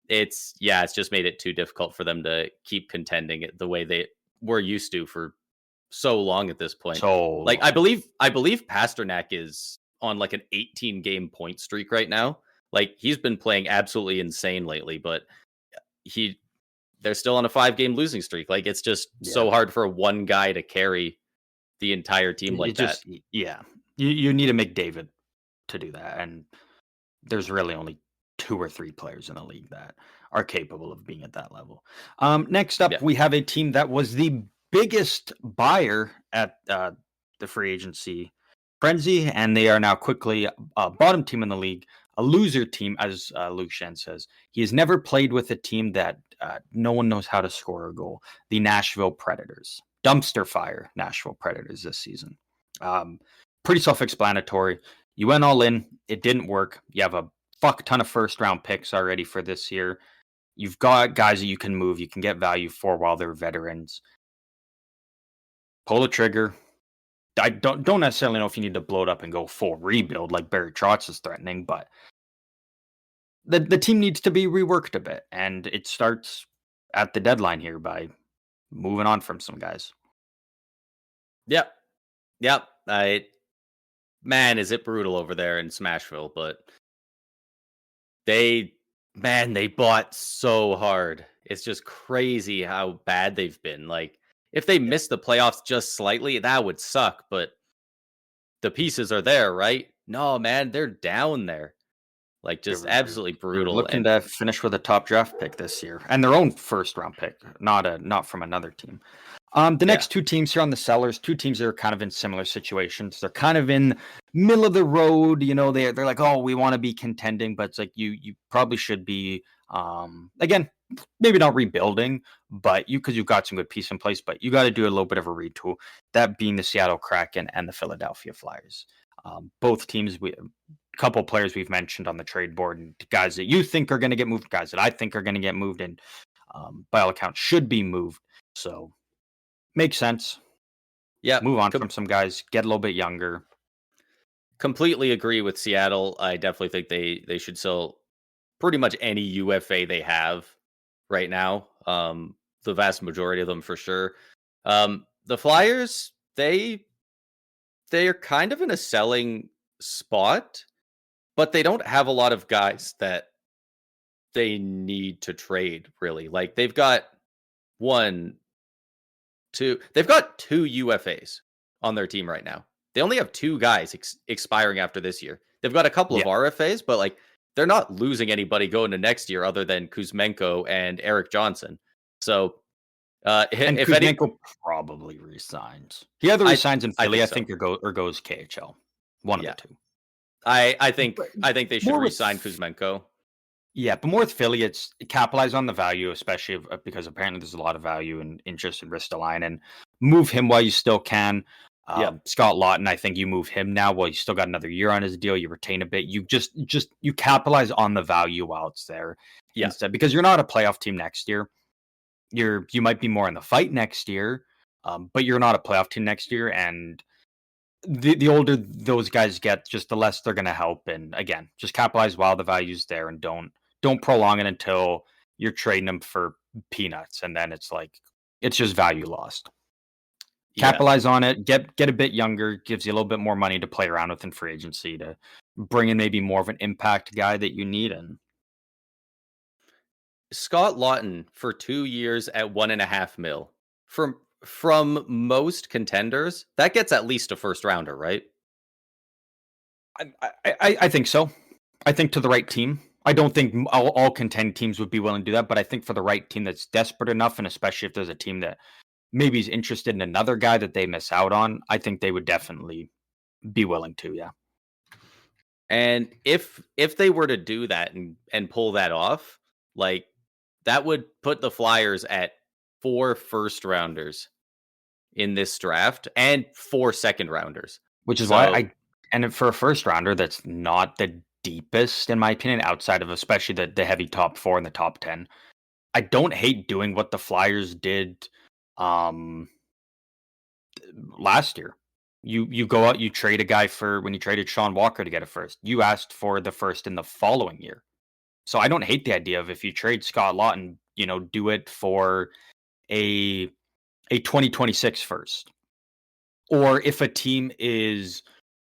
It's just made it too difficult for them to keep contending it the way they were used to for so long at this point. So Like I believe Pasternak is on like an 18 game point streak right now. Like he's been playing absolutely insane lately, but they're still on a 5 game losing streak. Like it's just so hard for one guy to carry the entire team like that. You need a McDavid to do that, and there's really only 2 or 3 players in the league that are capable of being at that level. Next up, we have a team that was the biggest buyer at the free agency frenzy, and they are now quickly a bottom team in the league, a loser team, as Luke Shen says. He has never played with a team that no one knows how to score a goal. The Nashville Predators. Dumpster fire Nashville Predators this season. Pretty self-explanatory. You went all in. It didn't work. You have a fuck ton of first-round picks already for this year. You've got guys that you can move. You can get value for while they're veterans. Pull the trigger. I don't necessarily know if you need to blow it up and go full rebuild like Barry Trotz is threatening, but the team needs to be reworked a bit, and it starts at the deadline here by moving on from some guys. Yep. Man, is it brutal over there in Smashville, but they bought so hard. It's just crazy how bad they've been. Like if they miss the playoffs just slightly, that would suck, but the pieces are there, right? No, man, they're down there. Like just absolutely brutal. They're looking to finish with a top draft pick this year and their own first round pick, not from another team. The next 2 teams here on the sellers, 2 teams that are kind of in similar situations. They're kind of in middle of the road. They're like, oh, we want to be contending, but it's like you probably should be. Again, maybe not rebuilding, but because you've got some good piece in place, but you got to do a little bit of a retool. That being the Seattle Kraken and the Philadelphia Flyers. Both teams, a couple players we've mentioned on the trade board, and guys that you think are going to get moved, guys that I think are going to get moved, and by all accounts should be moved. So. Makes sense. Yeah. Move on from some guys, get a little bit younger. Completely agree with Seattle. I definitely think they should sell pretty much any UFA they have right now. The vast majority of them for sure. The Flyers, they are kind of in a selling spot, but they don't have a lot of guys that they need to trade, really. Like they've got they've got 2 UFAs on their team right now. They only have 2 guys expiring after this year. They've got a couple of RFAs, but like they're not losing anybody going to next year other than Kuzmenko and Eric Johnson. So if Kuzmenko probably resigns. He either resigns in Philly, I think, or goes KHL. One of the 2. I think they should resign Kuzmenko. Yeah, but more with Philly, it's capitalize on the value, especially because apparently there's a lot of value and interest in Ristolainen, and move him while you still can. Yep. Scott Lawton, I think you move him now. Well, you still got another year on his deal. You retain a bit. You just you capitalize on the value while it's there Yeah. instead, because you're not a playoff team next year. You might be more in the fight next year, but you're not a playoff team next year. And the older those guys get, just the less they're going to help. And again, just capitalize while the value's there, and don't prolong it until you're trading them for peanuts, and then it's like it's just value lost. Yeah. Capitalize on it, get a bit younger, gives you a little bit more money to play around with in free agency to bring in maybe more of an impact guy that you need. And Scott Lawton for 2 years at 1.5 mil. From most contenders, that gets at least a first rounder, right? I think so. I think to the right team. I don't think all contend teams would be willing to do that, but I think for the right team that's desperate enough, and especially if there's a team that maybe is interested in another guy that they miss out on, I think they would definitely be willing to. Yeah. And if they were to do that and pull that off, like that would put the Flyers at 4 first rounders in this draft and 4 second rounders. Which is why So and for a first rounder, that's not the deepest, in my opinion, outside of especially the heavy top 4 and the top 10. I don't hate doing what the Flyers did um, last year. You go out, you trade a guy for when you traded Sean Walker to get a first. You asked for the first in the following year. So I don't hate the idea of if you trade Scott Lawton, do it for a 2026 first. Or if a team is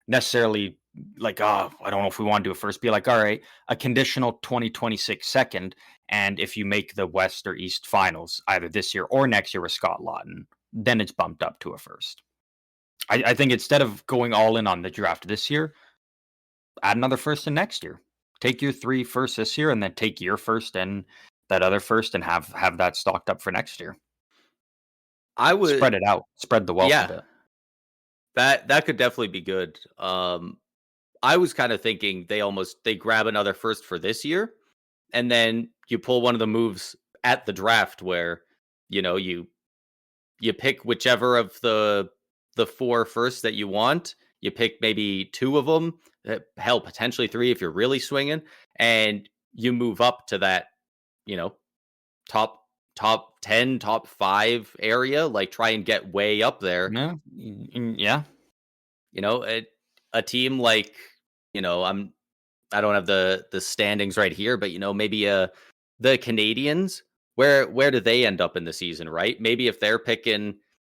necessarily like, oh, I don't know if we want to do it first, be like, all right, a conditional 2026 second. And if you make the West or East finals either this year or next year with Scott Lawton, then it's bumped up to a first. I think instead of going all in on the draft this year, add another first in next year. Take your 3 firsts this year, and then take your first and that other first, and have that stocked up for next year. I would Spread it out, spread the wealth a yeah, bit. that could definitely be good. I was kind of thinking they grab another first for this year, and then you pull one of the moves at the draft where you pick whichever of the 4 firsts that you want. You pick maybe 2 of them, hell, potentially 3 if you're really swinging, and you move up to that, you know, top 10, top 5 area. Like try and get way up there. Yeah, yeah. A team like I don't have the standings right here, but maybe the Canadians. Where do they end up in the season, right? Maybe if they're picking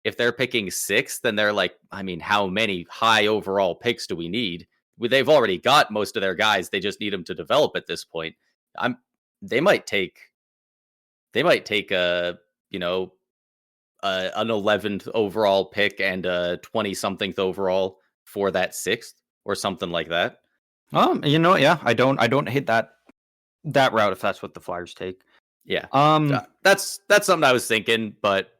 6th, then they're like, I mean, how many high overall picks do we need? They've already got most of their guys. They just need them to develop at this point. They might take a an 11th overall pick and a 20 something overall for that 6th or something like that. Yeah, I don't hate that route if that's what the Flyers take. Yeah. That's something I was thinking, but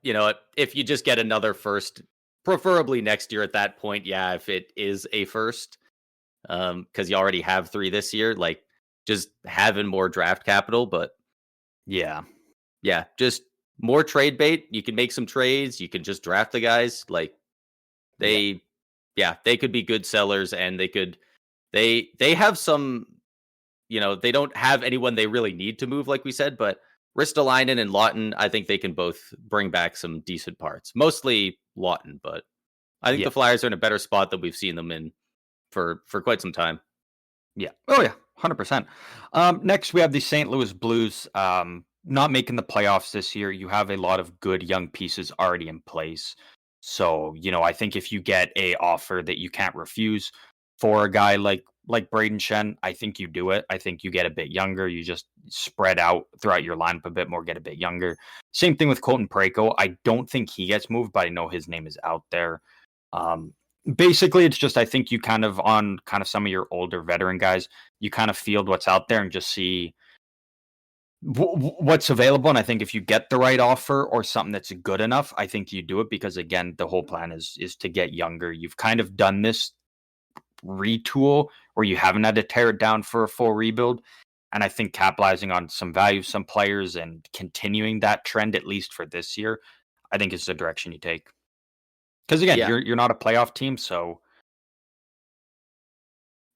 if you just get another first, preferably next year at that point, yeah, if it is a first, because you already have 3 this year, like just having more draft capital, but yeah, just more trade bait. You can make some trades. You can just draft the guys. Like they could be good sellers, and they have some, they don't have anyone they really need to move, like we said, but Ristolainen and Lawton, I think they can both bring back some decent parts. Mostly Lawton, but I think the Flyers are in a better spot than we've seen them in for quite some time. Yeah. Oh yeah, 100%. Next we have the St. Louis Blues. Not making the playoffs this year. You have a lot of good young pieces already in place. So, I think if you get a offer that you can't refuse for a guy like Braden Shen, I think you do it. I think you get a bit younger. You just spread out throughout your lineup a bit more, get a bit younger. Same thing with Colton Parayko. I don't think he gets moved, but I know his name is out there. Basically, it's just I think you kind of some of your older veteran guys, you kind of field what's out there and just see what's available. And I think if you get the right offer or something that's good enough, I think you do it, because again, the whole plan is to get younger. You've kind of done this retool where you haven't had to tear it down for a full rebuild. And I think capitalizing on some value, some players, and continuing that trend, at least for this year, I think is the direction you take. Because again, Yeah. you're not a playoff team, so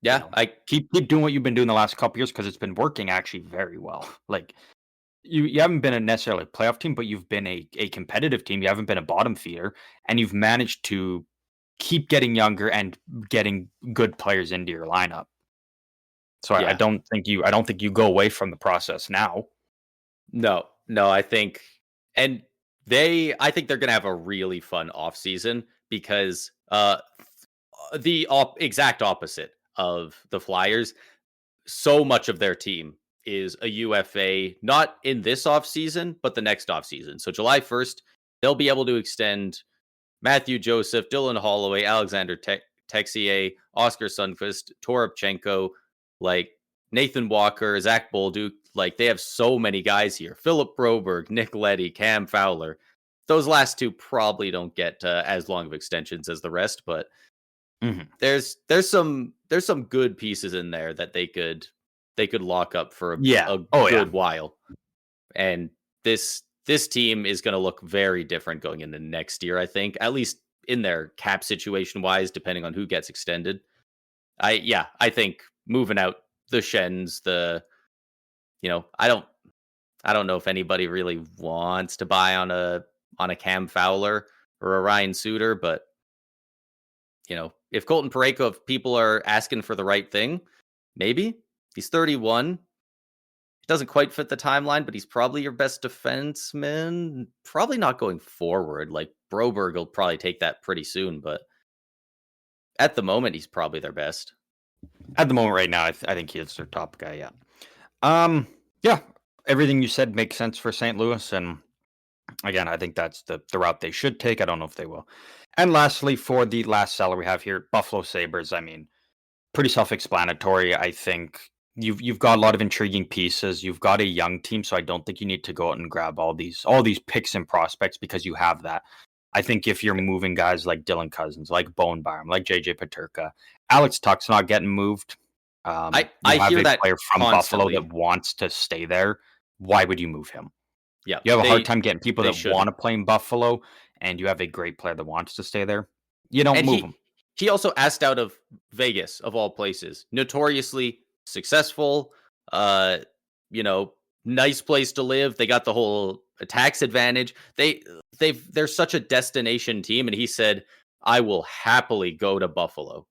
Yeah, I keep doing what you've been doing the last couple years because it's been working actually very well. Like you haven't been a necessarily a playoff team, but you've been a competitive team. You haven't been a bottom feeder, and you've managed to keep getting younger and getting good players into your lineup. So I yeah. don't think you go away from the process now. No, I think and I think they're gonna have a really fun off season because the exact opposite of the Flyers, so much of their team is a UFA, not in this offseason, but the next offseason. So July 1st, they'll be able to extend Matthew Joseph, Dylan Holloway, Alexander Texier, Oscar Sundqvist, Toropchenko, like Nathan Walker, Zach Bolduc. Like they have so many guys here. Philip Broberg, Nick Leddy, Cam Fowler. Those last two probably don't get as long of extensions as the rest, but Mhm. there's some good pieces in there that they could lock up for Yeah. a Oh yeah. good while. And this team is going to look very different going into next year, I think, at least in their cap situation wise, depending on who gets extended. I think moving out the Shens, I don't know if anybody really wants to buy on a Cam Fowler or a Ryan Suter, but if Colton Parayko, if people are asking for the right thing, maybe. He's 31. He doesn't quite fit the timeline, but he's probably your best defenseman. Probably not going forward. Like Broberg will probably take that pretty soon, but at the moment, he's probably their best. At the moment, right now, I think he is their top guy. Yeah. Yeah. Everything you said makes sense for St. Louis, and again, I think that's the route they should take. I don't know if they will. And lastly, for the last seller we have here, Buffalo Sabres. I mean, pretty self-explanatory. I think you've got a lot of intriguing pieces. You've got a young team, so I don't think you need to go out and grab all these picks and prospects because you have that. I think if you're moving guys like Dylan Cousins, like Bowen Byram, like JJ Paterka, Alex Tuck's not getting moved. I You have hear a that player from Buffalo constantly. that wants to stay there. Why would you move him? Yeah, You have a hard time getting people they that want shouldn't. to play in Buffalo, and you have a great player that wants to stay there. You don't And move him. he also asked out of Vegas of all places, notoriously successful. Uh, you know, nice place to live. They got the whole tax advantage. They're such a destination team, and he said, "I will happily go to Buffalo."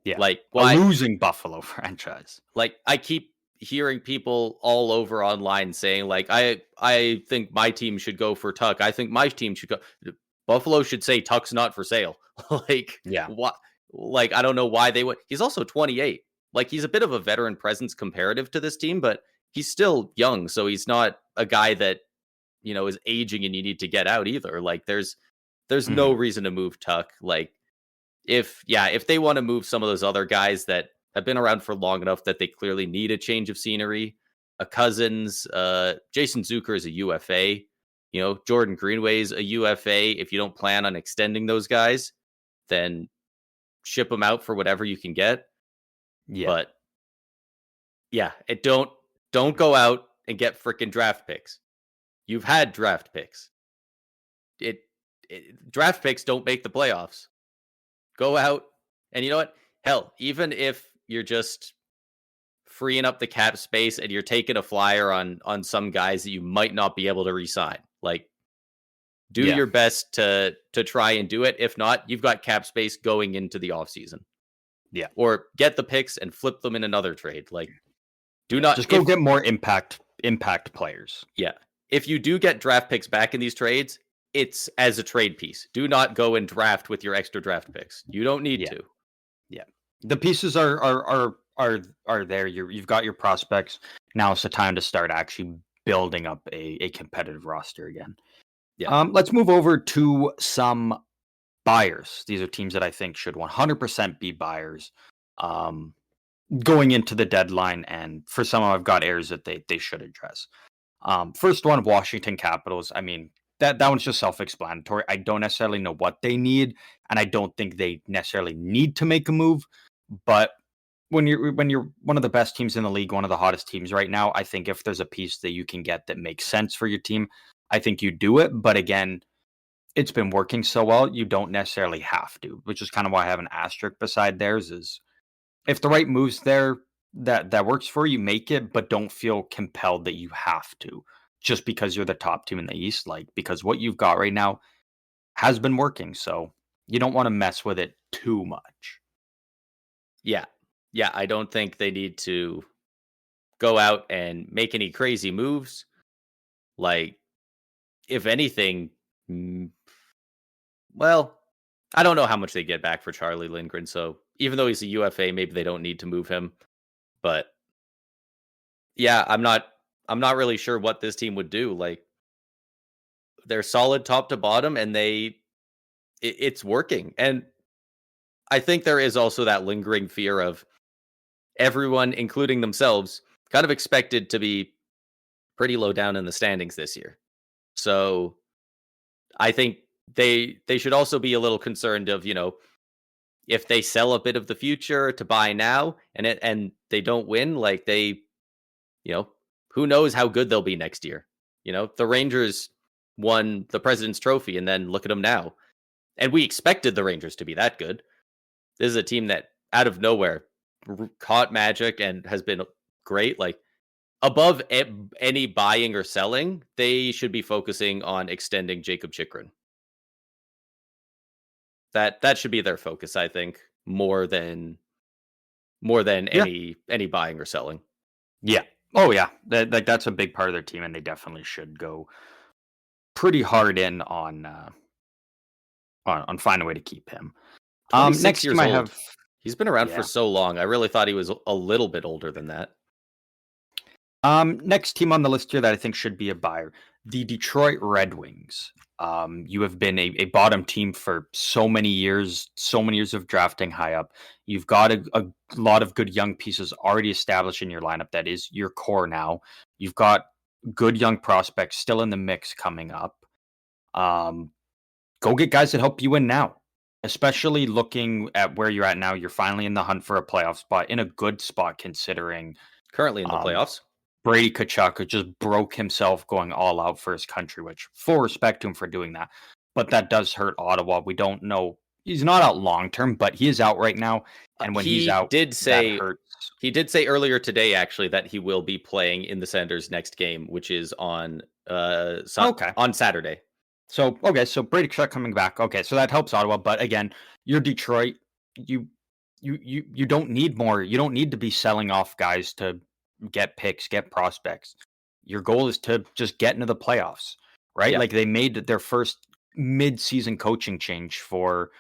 Yeah, Like a why? losing Buffalo franchise. Like I keep hearing people all over online saying like I think my team should go for Tuck. I think my team should go. Buffalo should say Tuck's not for sale. Like Yeah. what? Like I don't know why they would. He's also 28. Like he's a bit of a veteran presence comparative to this team, but he's still young, so he's not a guy that is aging and you need to get out either. Like there's no Mhm. reason to move Tuck. Like if they want to move some of those other guys that have been around for long enough that they clearly need a change of scenery, a Cousins, Jason Zucker is a UFA, Jordan Greenway's a UFA. If you don't plan on extending those guys, then ship them out for whatever you can get. Yeah. But yeah, don't go out and get freaking draft picks. You've had draft picks. It, draft picks don't make the playoffs. Go out and you know what? Hell, even if you're just freeing up the cap space and you're taking a flyer on some guys that you might not be able to re-sign, like do Yeah. your best to try and do it. If not, you've got cap space going into the offseason. Yeah. Or get the picks and flip them in another trade. Like do Yeah. not Just go get more impact players. yeah. If you do get draft picks back in these trades, it's as a trade piece. Do not go and draft with your extra draft picks. You don't need Yeah. to. Yeah. The pieces are there. You've got your prospects. Now it's the time to start actually building up a competitive roster again. Yeah. Let's move over to some buyers. These are teams that I think should 100% be buyers going into the deadline. And for some, I've got areas that they should address. First one, Washington Capitals. I mean, that one's just self-explanatory. I don't necessarily know what they need, and I don't think they necessarily need to make a move. But when you're one of the best teams in the league, one of the hottest teams right now, I think if there's a piece that you can get that makes sense for your team, I think you do it. But again, it's been working so well, you don't necessarily have to, which is kind of why I have an asterisk beside theirs. Is if the right moves there that works for you, make it, but don't feel compelled that you have to just because you're the top team in the East. Like because what you've got right now has been working, so you don't want to mess with it too much. Yeah. Yeah, I don't think they need to go out and make any crazy moves. Like, if anything, mm, well, I don't know how much they get back for Charlie Lindgren. So even though he's a UFA, maybe they don't need to move him. But yeah, I'm not really sure what this team would do. Like they're solid top to bottom, and it's working. And I think there is also that lingering fear of everyone, including themselves, kind of expected to be pretty low down in the standings this year. So I think they should also be a little concerned of, if they sell a bit of the future to buy now and they don't win, like you know, who knows how good they'll be next year. The Rangers won the President's Trophy and then look at them now. And we expected the Rangers to be that good. This is a team that out of nowhere caught magic and has been great. Like above any buying or selling, they should be focusing on extending Jacob Chikrin. That should be their focus, I think, more than Yeah. any buying or selling. Yeah. Oh yeah. That's a big part of their team, and they definitely should go pretty hard in on finding a way to keep him. 26 Next team years I old. have, He's been around for yeah. so long. I really thought he was a little bit older than that. Next team on the list here that I think should be a buyer, the Detroit Red Wings. You have been a bottom team for so many years of drafting high up. You've got a lot of good young pieces already established in your lineup. That is your core now. You've got good young prospects still in the mix coming up. Um, Go get guys that help you win now. Especially looking at where you're at now, you're finally in the hunt for a playoff spot, in a good spot considering Currently in the um, playoffs. Brady Tkachuk just broke himself going all out for his country, which full respect to him for doing that. But that does hurt Ottawa. We don't know. He's not out long term, but he is out right now. And when he's He out, did that say hurts. he did say earlier today actually that he will be playing in the Senators next game, which is Okay. on Saturday. So Brady Tkachuk coming back. Okay, so that helps Ottawa. But again, you're Detroit. You you don't need more. You don't need to be selling off guys to get picks, get prospects. Your goal is to just get into the playoffs, right? Yeah. Like they made their first mid-season coaching change for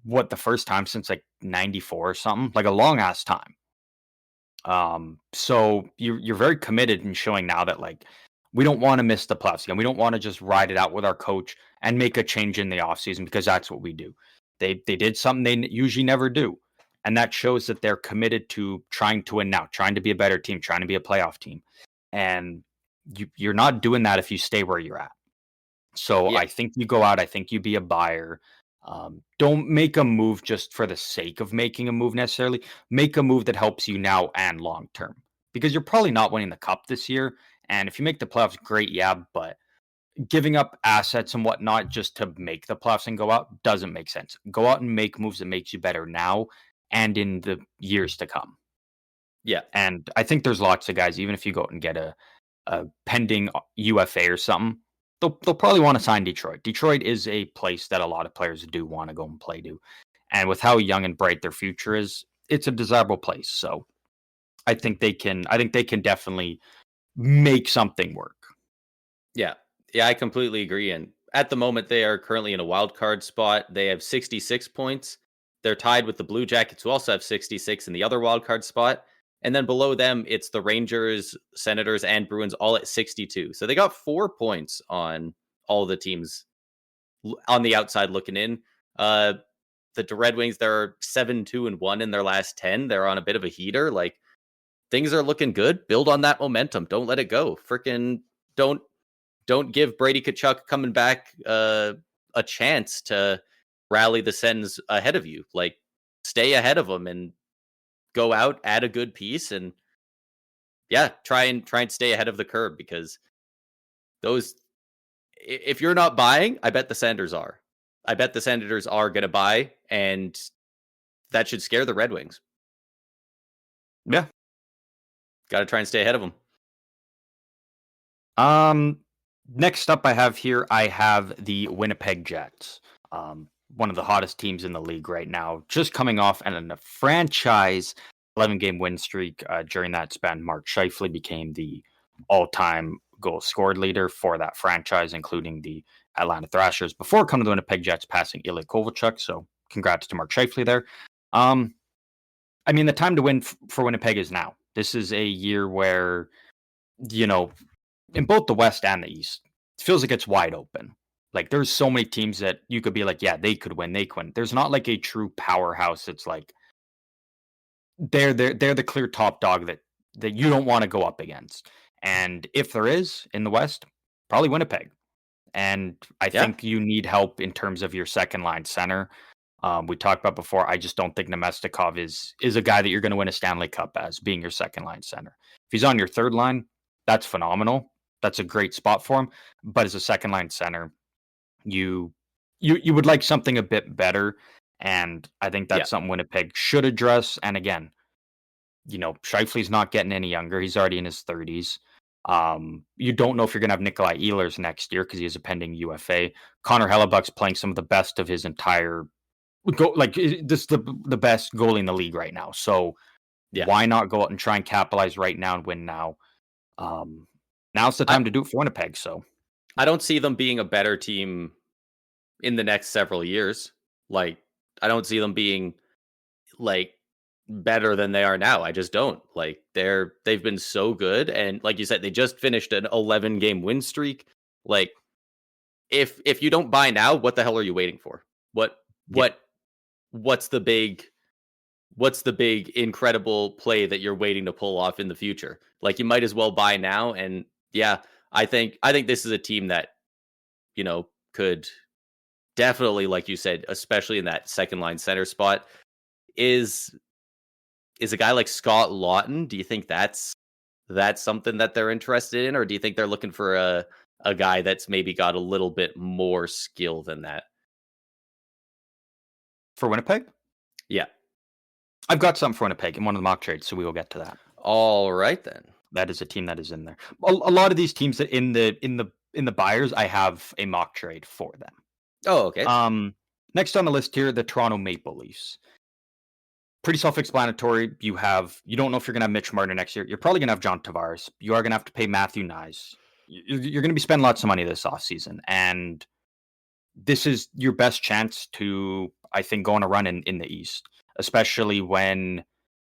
what the first time since like 94 or something, like a long ass time. So you're very committed in showing now that like we don't want to miss the playoffs again. We don't want to just ride it out with our coach and make a change in the offseason because that's what we do. They did something they usually never do. And that shows that they're committed to trying to win now, trying to be a better team, trying to be a playoff team. And you're not doing that if you stay where you're at. So Yeah. I think you go out. I think you be a buyer. Don't make a move just for the sake of making a move necessarily. Make a move that helps you now and long term because you're probably not winning the cup this year. And if you make the playoffs, great, yeah. But giving up assets and whatnot just to make the playoffs and go out doesn't make sense. Go out and make moves that makes you better now and in the years to come. Yeah. And I think there's lots of guys, even if you go out and get a pending UFA or something, they'll probably want to sign Detroit. Detroit is a place that a lot of players do want to go and play to. And with how young and bright their future is, it's a desirable place. So I think they can definitely make something work. Yeah. Yeah, I completely agree. And at the moment, they are currently in a wild card spot. They have 66 points. They're tied with the Blue Jackets, who also have 66 in the other wild card spot. And then below them, it's the Rangers, Senators, and Bruins all at 62. So they got 4 points on all the teams on the outside looking in. The Red Wings, they're 7-2-1 in their last 10. They're on a bit of a heater. Like things are looking good. Build on that momentum. Don't let it go. Freaking don't don't give Brady Tkachuk coming back a chance to rally the Sens ahead of you. Like, stay ahead of them and go out, add a good piece, and yeah, try and stay ahead of the curve because those if you're not buying, I bet the Senators are. I bet the Senators are going to buy, and that should scare the Red Wings. Yeah. Got to try and stay ahead of them. Next up, I have the Winnipeg Jets. One of the hottest teams in the league right now, just coming off and a franchise 11-game win streak. During that span, Mark Scheifele became the all-time goal scored leader for that franchise, including the Atlanta Thrashers, before coming to the Winnipeg Jets, passing Ilya Kovalchuk. So congrats to Mark Scheifele there. I mean, the time to win for Winnipeg is now. This is a year where, in both the West and the East, it feels like it's wide open. Like, there's so many teams that you could be like, yeah, they could win. There's not like a true powerhouse. It's like they're the clear top dog that you don't want to go up against. And if there is in the West, probably Winnipeg. And I think you need help in terms of your second line center. We talked about before. I just don't think Nemestikov is a guy that you're going to win a Stanley Cup as being your second line center. If he's on your third line, that's phenomenal. That's a great spot for him. But as a second line center, you would like something a bit better. And I think that's something Winnipeg should address. And again, Scheifele's not getting any younger. He's already in his 30s. You don't know if you're going to have Nikolai Ehlers next year because he has a pending UFA. Connor Hellebuck's playing some of the best of his entire this is the best goalie in the league right now. So why not go out and try and capitalize right now and win now? Now's the time to do it for Winnipeg. So I don't see them being a better team in the next several years. Like, I don't see them being like better than they are now. I just don't. Like, they've been so good, and like you said, they just finished an 11-game win streak. Like, if you don't buy now, what the hell are you waiting for? What's the big incredible play that you're waiting to pull off in the future? Like, you might as well buy now. And I think this is a team that could definitely, like you said, especially in that second line center spot, is a guy like Scott Lawton. Do you think that's something that they're interested in, or do you think they're looking for a guy that's maybe got a little bit more skill than that? For Winnipeg? Yeah. I've got something for Winnipeg in one of the mock trades, so we will get to that. All right, then. That is a team that is in there. A lot of these teams that in the buyers, I have a mock trade for them. Oh, okay. Next on the list here, the Toronto Maple Leafs. Pretty self-explanatory. You don't know if you're going to have Mitch Marner next year. You're probably going to have John Tavares. You are going to have to pay Matthew Nyes. You're going to be spending lots of money this offseason, and this is your best chance to, I think, go on a run in the East, especially when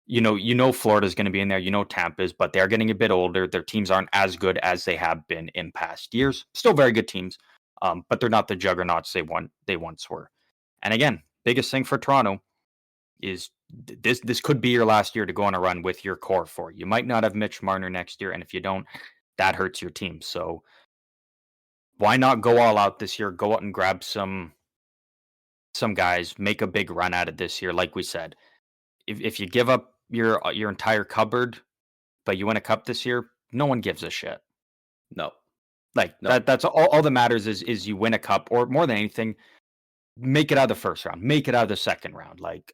Florida's going to be in there, Tampa is, but they're getting a bit older. Their teams aren't as good as they have been in past years. Still very good teams, but they're not the juggernauts they once were. And again, biggest thing for Toronto is this could be your last year to go on a run with your core four. You might not have Mitch Marner next year, and if you don't, that hurts your team. So why not go all out this year? Go out and grab some guys, make a big run at it this year. Like we said, if you give up your entire cupboard, but you win a cup this year, no one gives a shit. No. That's all that matters is you win a cup, or more than anything, make it out of the first round, make it out of the second round. Like,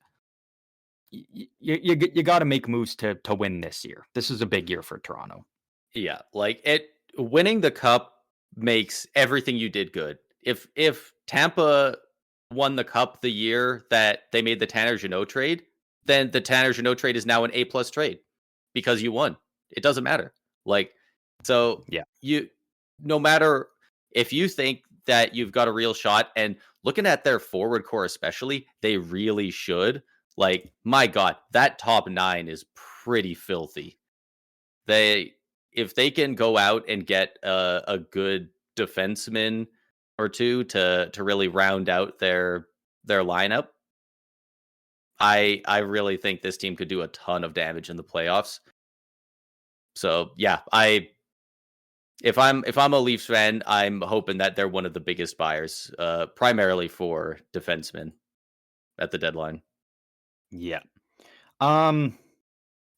you got to make moves to win this year. This is a big year for Toronto. Yeah, like winning the cup makes everything you did good. If Tampa won the cup the year that they made the Tanner Jeannot trade, then the Tanner Jeannot trade is now an A+ trade because you won. It doesn't matter. Like, so no matter if you think that you've got a real shot, and looking at their forward core especially, they really should. Like, my God, that top 9 is pretty filthy. If they can go out and get a good defenseman or two to really round out their lineup, I really think this team could do a ton of damage in the playoffs. So yeah, if I'm a Leafs fan, I'm hoping that they're one of the biggest buyers, primarily for defensemen at the deadline. Yeah. Next on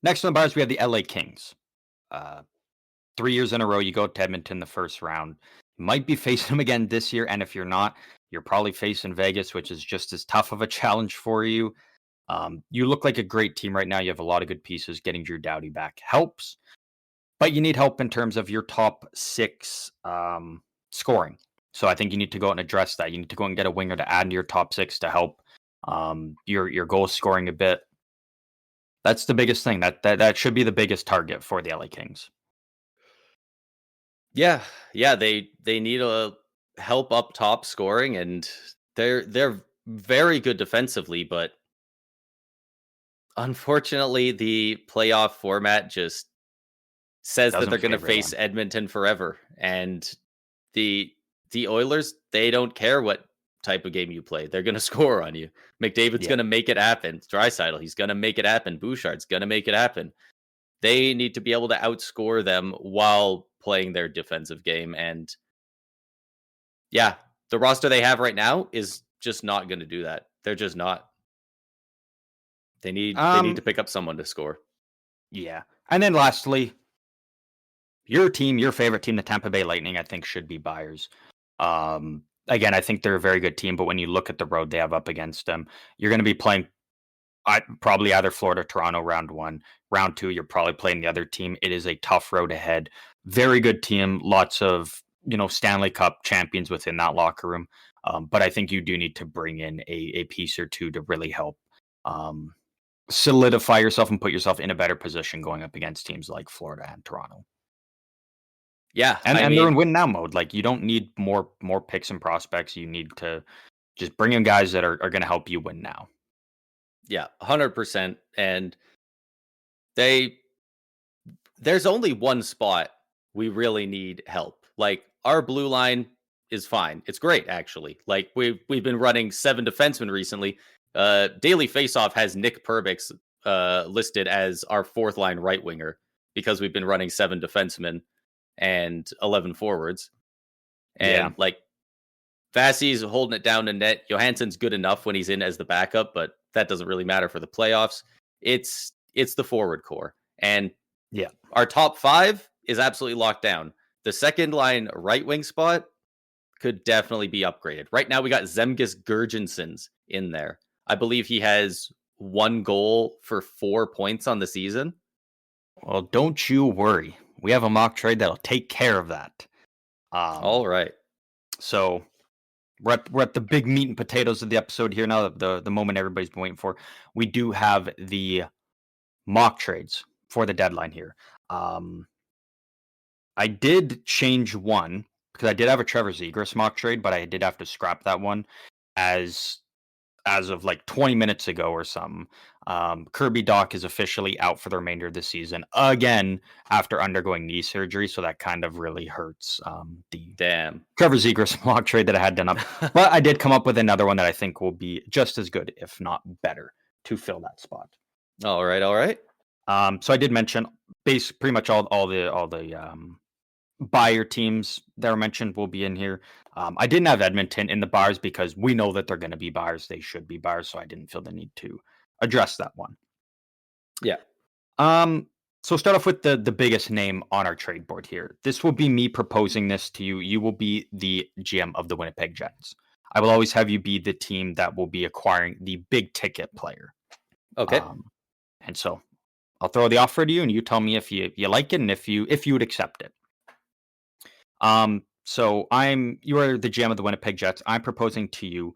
the buyers, we have the LA Kings. 3 years in a row, you go to Edmonton the first round. Might be facing them again this year, and if you're not, you're probably facing Vegas, which is just as tough of a challenge for you. You look like a great team right now. You have a lot of good pieces. Getting Drew Doughty back helps, but you need help in terms of your top six scoring. So I think you need to go out and address that. You need to go and get a winger to add into your top six to help your goal scoring a bit. That's the biggest thing. That should be the biggest target for the LA Kings. Yeah, they need a help up top scoring, and they're very good defensively, but unfortunately, the playoff format just says that Doesn't they're going to favor face them. Edmonton forever, and the Oilers, they don't care what type of game you play; they're going to score on you. McDavid's Yeah. going to make it happen. Draisaitl, he's going to make it happen. Bouchard's going to make it happen. They need to be able to outscore them while playing their defensive game, and yeah, the roster they have right now is just not going to do that. They're just not. They need to pick up someone to score. Yeah. And then lastly, your team, your favorite team, the Tampa Bay Lightning, I think should be buyers. Again, I think they're a very good team, but when you look at the road they have up against them, you're going to be playing probably either Florida, Toronto, round one. Round two, you're probably playing the other team. It is a tough road ahead. Very good team. Lots of Stanley Cup champions within that locker room. But I think you do need to bring in a piece or two to really help solidify yourself and put yourself in a better position going up against teams like Florida and Toronto. Yeah, And they're in win now mode. Like, you don't need more picks and prospects. You need to just bring in guys that are going to help you win now. Yeah, 100%. And there's only one spot we really need help. Like, our blue line is fine. It's great, actually. Like, we've been running 7 defensemen recently. Daily Faceoff has Nick Perbix listed as our 4th line right winger because we've been running 7 defensemen and 11 forwards. And like, Vassie's holding it down to net. Johansson's good enough when he's in as the backup, but that doesn't really matter for the playoffs. It's the forward core. And Yeah. our top 5 is absolutely locked down. The second line right wing spot could definitely be upgraded. Right now we got Zemgus Girgensons in there. I believe he has 1 goal for 4 points on the season. Well, don't you worry. We have a mock trade that'll take care of that. All right. So we're at the big meat and potatoes of the episode here now, the moment everybody's been waiting for. We do have the mock trades for the deadline here. I did change one because I did have a Trevor Zegras mock trade, but I did have to scrap that one as of like 20 minutes ago or something. Kirby Dach is officially out for the remainder of the season again after undergoing knee surgery, so that kind of really hurts the Trevor Zegras mock trade that I had done up. But I did come up with another one that I think will be just as good, if not better, to fill that spot. All right. So I did mention pretty much all the buyer teams that were mentioned will be in here. I didn't have Edmonton in the buyers because we know that they're going to be buyers. They should be buyers, so I didn't feel the need to address that one. Yeah. So start off with the biggest name on our trade board here. This will be me proposing this to you. You will be the GM of the Winnipeg Jets. I will always have you be the team that will be acquiring the big ticket player. Okay. And so I'll throw the offer to you, and you tell me if you like it and if you would accept it. So you are the GM of the Winnipeg Jets. I'm proposing to you,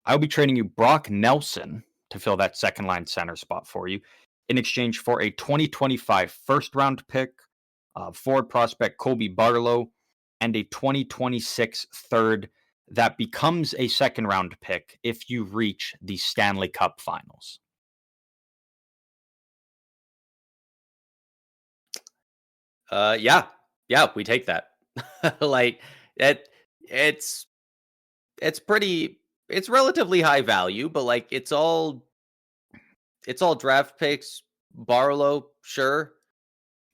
I'll be trading you Brock Nelson to fill that second line center spot for you in exchange for a 2025 first round pick, forward prospect Colby Barlow, and a 2026 third that becomes a second round pick if you reach the Stanley Cup Finals. Yeah, we take that. Like, it's relatively high value, but like it's all draft picks. Barlow, sure.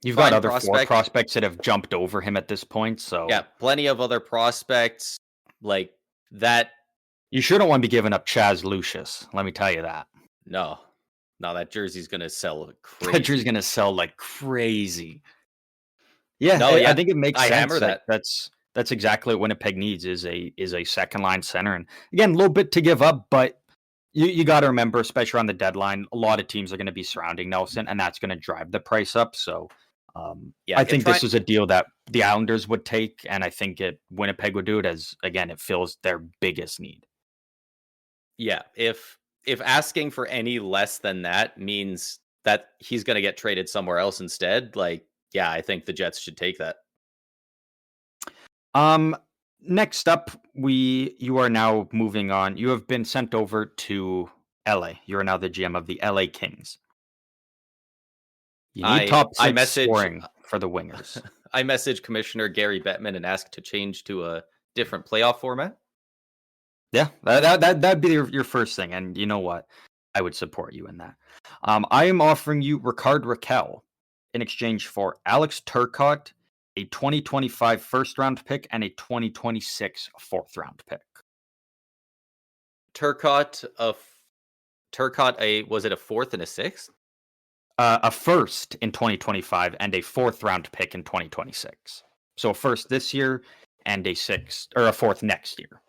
You've got other 4 prospects that have jumped over him at this point, so yeah, plenty of other prospects like that. You shouldn't want to be giving up Chaz Lucius. Let me tell you that. No, that jersey's gonna sell like crazy. That jersey's gonna sell like crazy. Yeah, no, I think it makes sense. Hammer that. That's exactly what Winnipeg needs is a second line center. And again, a little bit to give up, but you got to remember, especially on the deadline, a lot of teams are going to be surrounding Nelson, and that's going to drive the price up. So Yeah, I think this is a deal that the Islanders would take, and I think Winnipeg would do it as, again, it fills their biggest need. Yeah, if asking for any less than that means that he's going to get traded somewhere else instead, like, yeah, I think the Jets should take that. Next up, you are now moving on. You have been sent over to LA. You are now the GM of the LA Kings. You need top six scoring for the wingers. I messaged Commissioner Gary Bettman and asked to change to a different playoff format. Yeah, that'd be your first thing, and you know what? I would support you in that. I am offering you Rickard Rakell in exchange for Alex Turcotte, a 2025 first-round pick, and a 2026 fourth-round pick. Turcotte, was it a fourth and a sixth? A first in 2025 and a fourth-round pick in 2026. So a first this year and a fourth next year.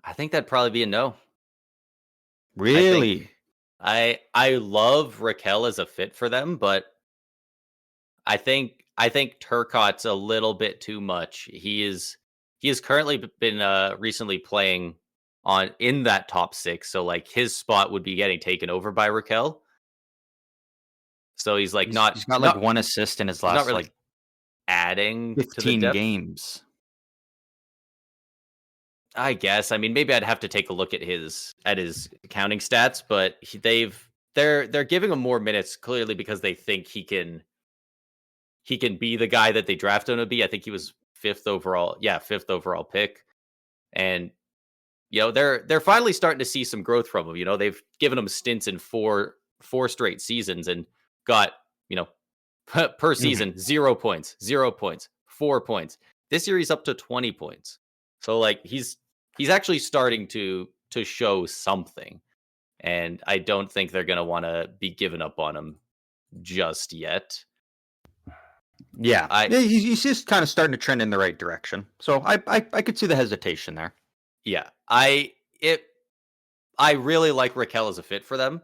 I think that'd probably be a no. Really? I love Rakell as a fit for them, but I think Turcotte's a little bit too much. He has currently been recently playing in that top six, so like his spot would be getting taken over by Rakell. So he's like he's got like one assist in his last really like adding 15 to the depth. Games. I guess. I mean, maybe I'd have to take a look at his counting stats, but they're giving him more minutes clearly because they think he can be the guy that they drafted him to be. I think he was fifth overall pick, and they're finally starting to see some growth from him. They've given him stints in four straight seasons and got per season 0 points, 0 points, 4 points. This year he's up to 20 points. So like he's actually starting to show something, and I don't think they're going to want to be giving up on him just yet. Yeah, he's just kind of starting to trend in the right direction. So I could see the hesitation there. Yeah, I really like Rakell as a fit for them.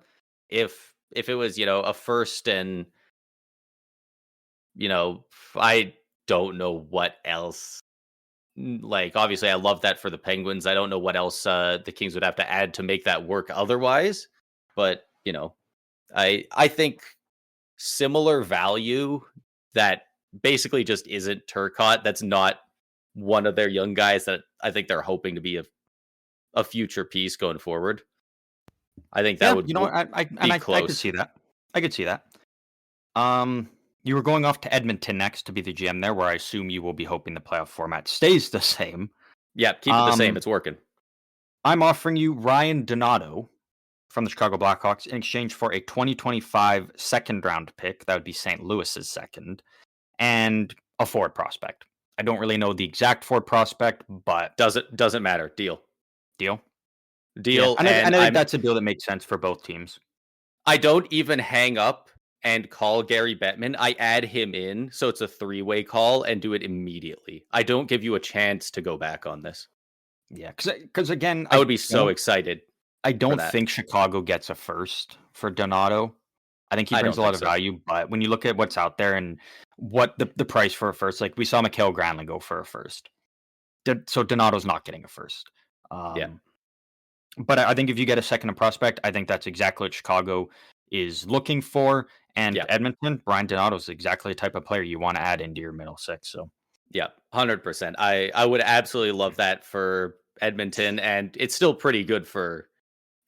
If it was a first and I don't know what else. Like, obviously, I love that for the Penguins. I don't know what else the Kings would have to add to make that work otherwise. But, I think similar value that basically just isn't Turcotte. That's not one of their young guys that I think they're hoping to be a future piece going forward. I think that would I could see that. I could see that. You were going off to Edmonton next to be the GM there, where I assume you will be hoping the playoff format stays the same. Yeah, keep it the same. It's working. I'm offering you Ryan Donato from the Chicago Blackhawks in exchange for a 2025 second-round pick. That would be St. Louis's second, and a forward prospect. I don't really know the exact forward prospect, but doesn't matter. Deal. Yeah. And I think that's a deal that makes sense for both teams. I don't even hang up and call Gary Bettman. I add him in, so it's a 3-way call, and do it immediately. I don't give you a chance to go back on this. Yeah, because again, I would be so excited. I don't think Chicago gets a first for Donato. I think he brings a lot of value, but when you look at what's out there and what the price for a first, like we saw Mikael Granlund go for a first. So Donato's not getting a first. Yeah. But I think if you get a second prospect, I think that's exactly what Chicago is looking for. And Edmonton, Ryan Donato is exactly the type of player you want to add into your middle six. So, yeah, 100%. I would absolutely love that for Edmonton, and it's still pretty good for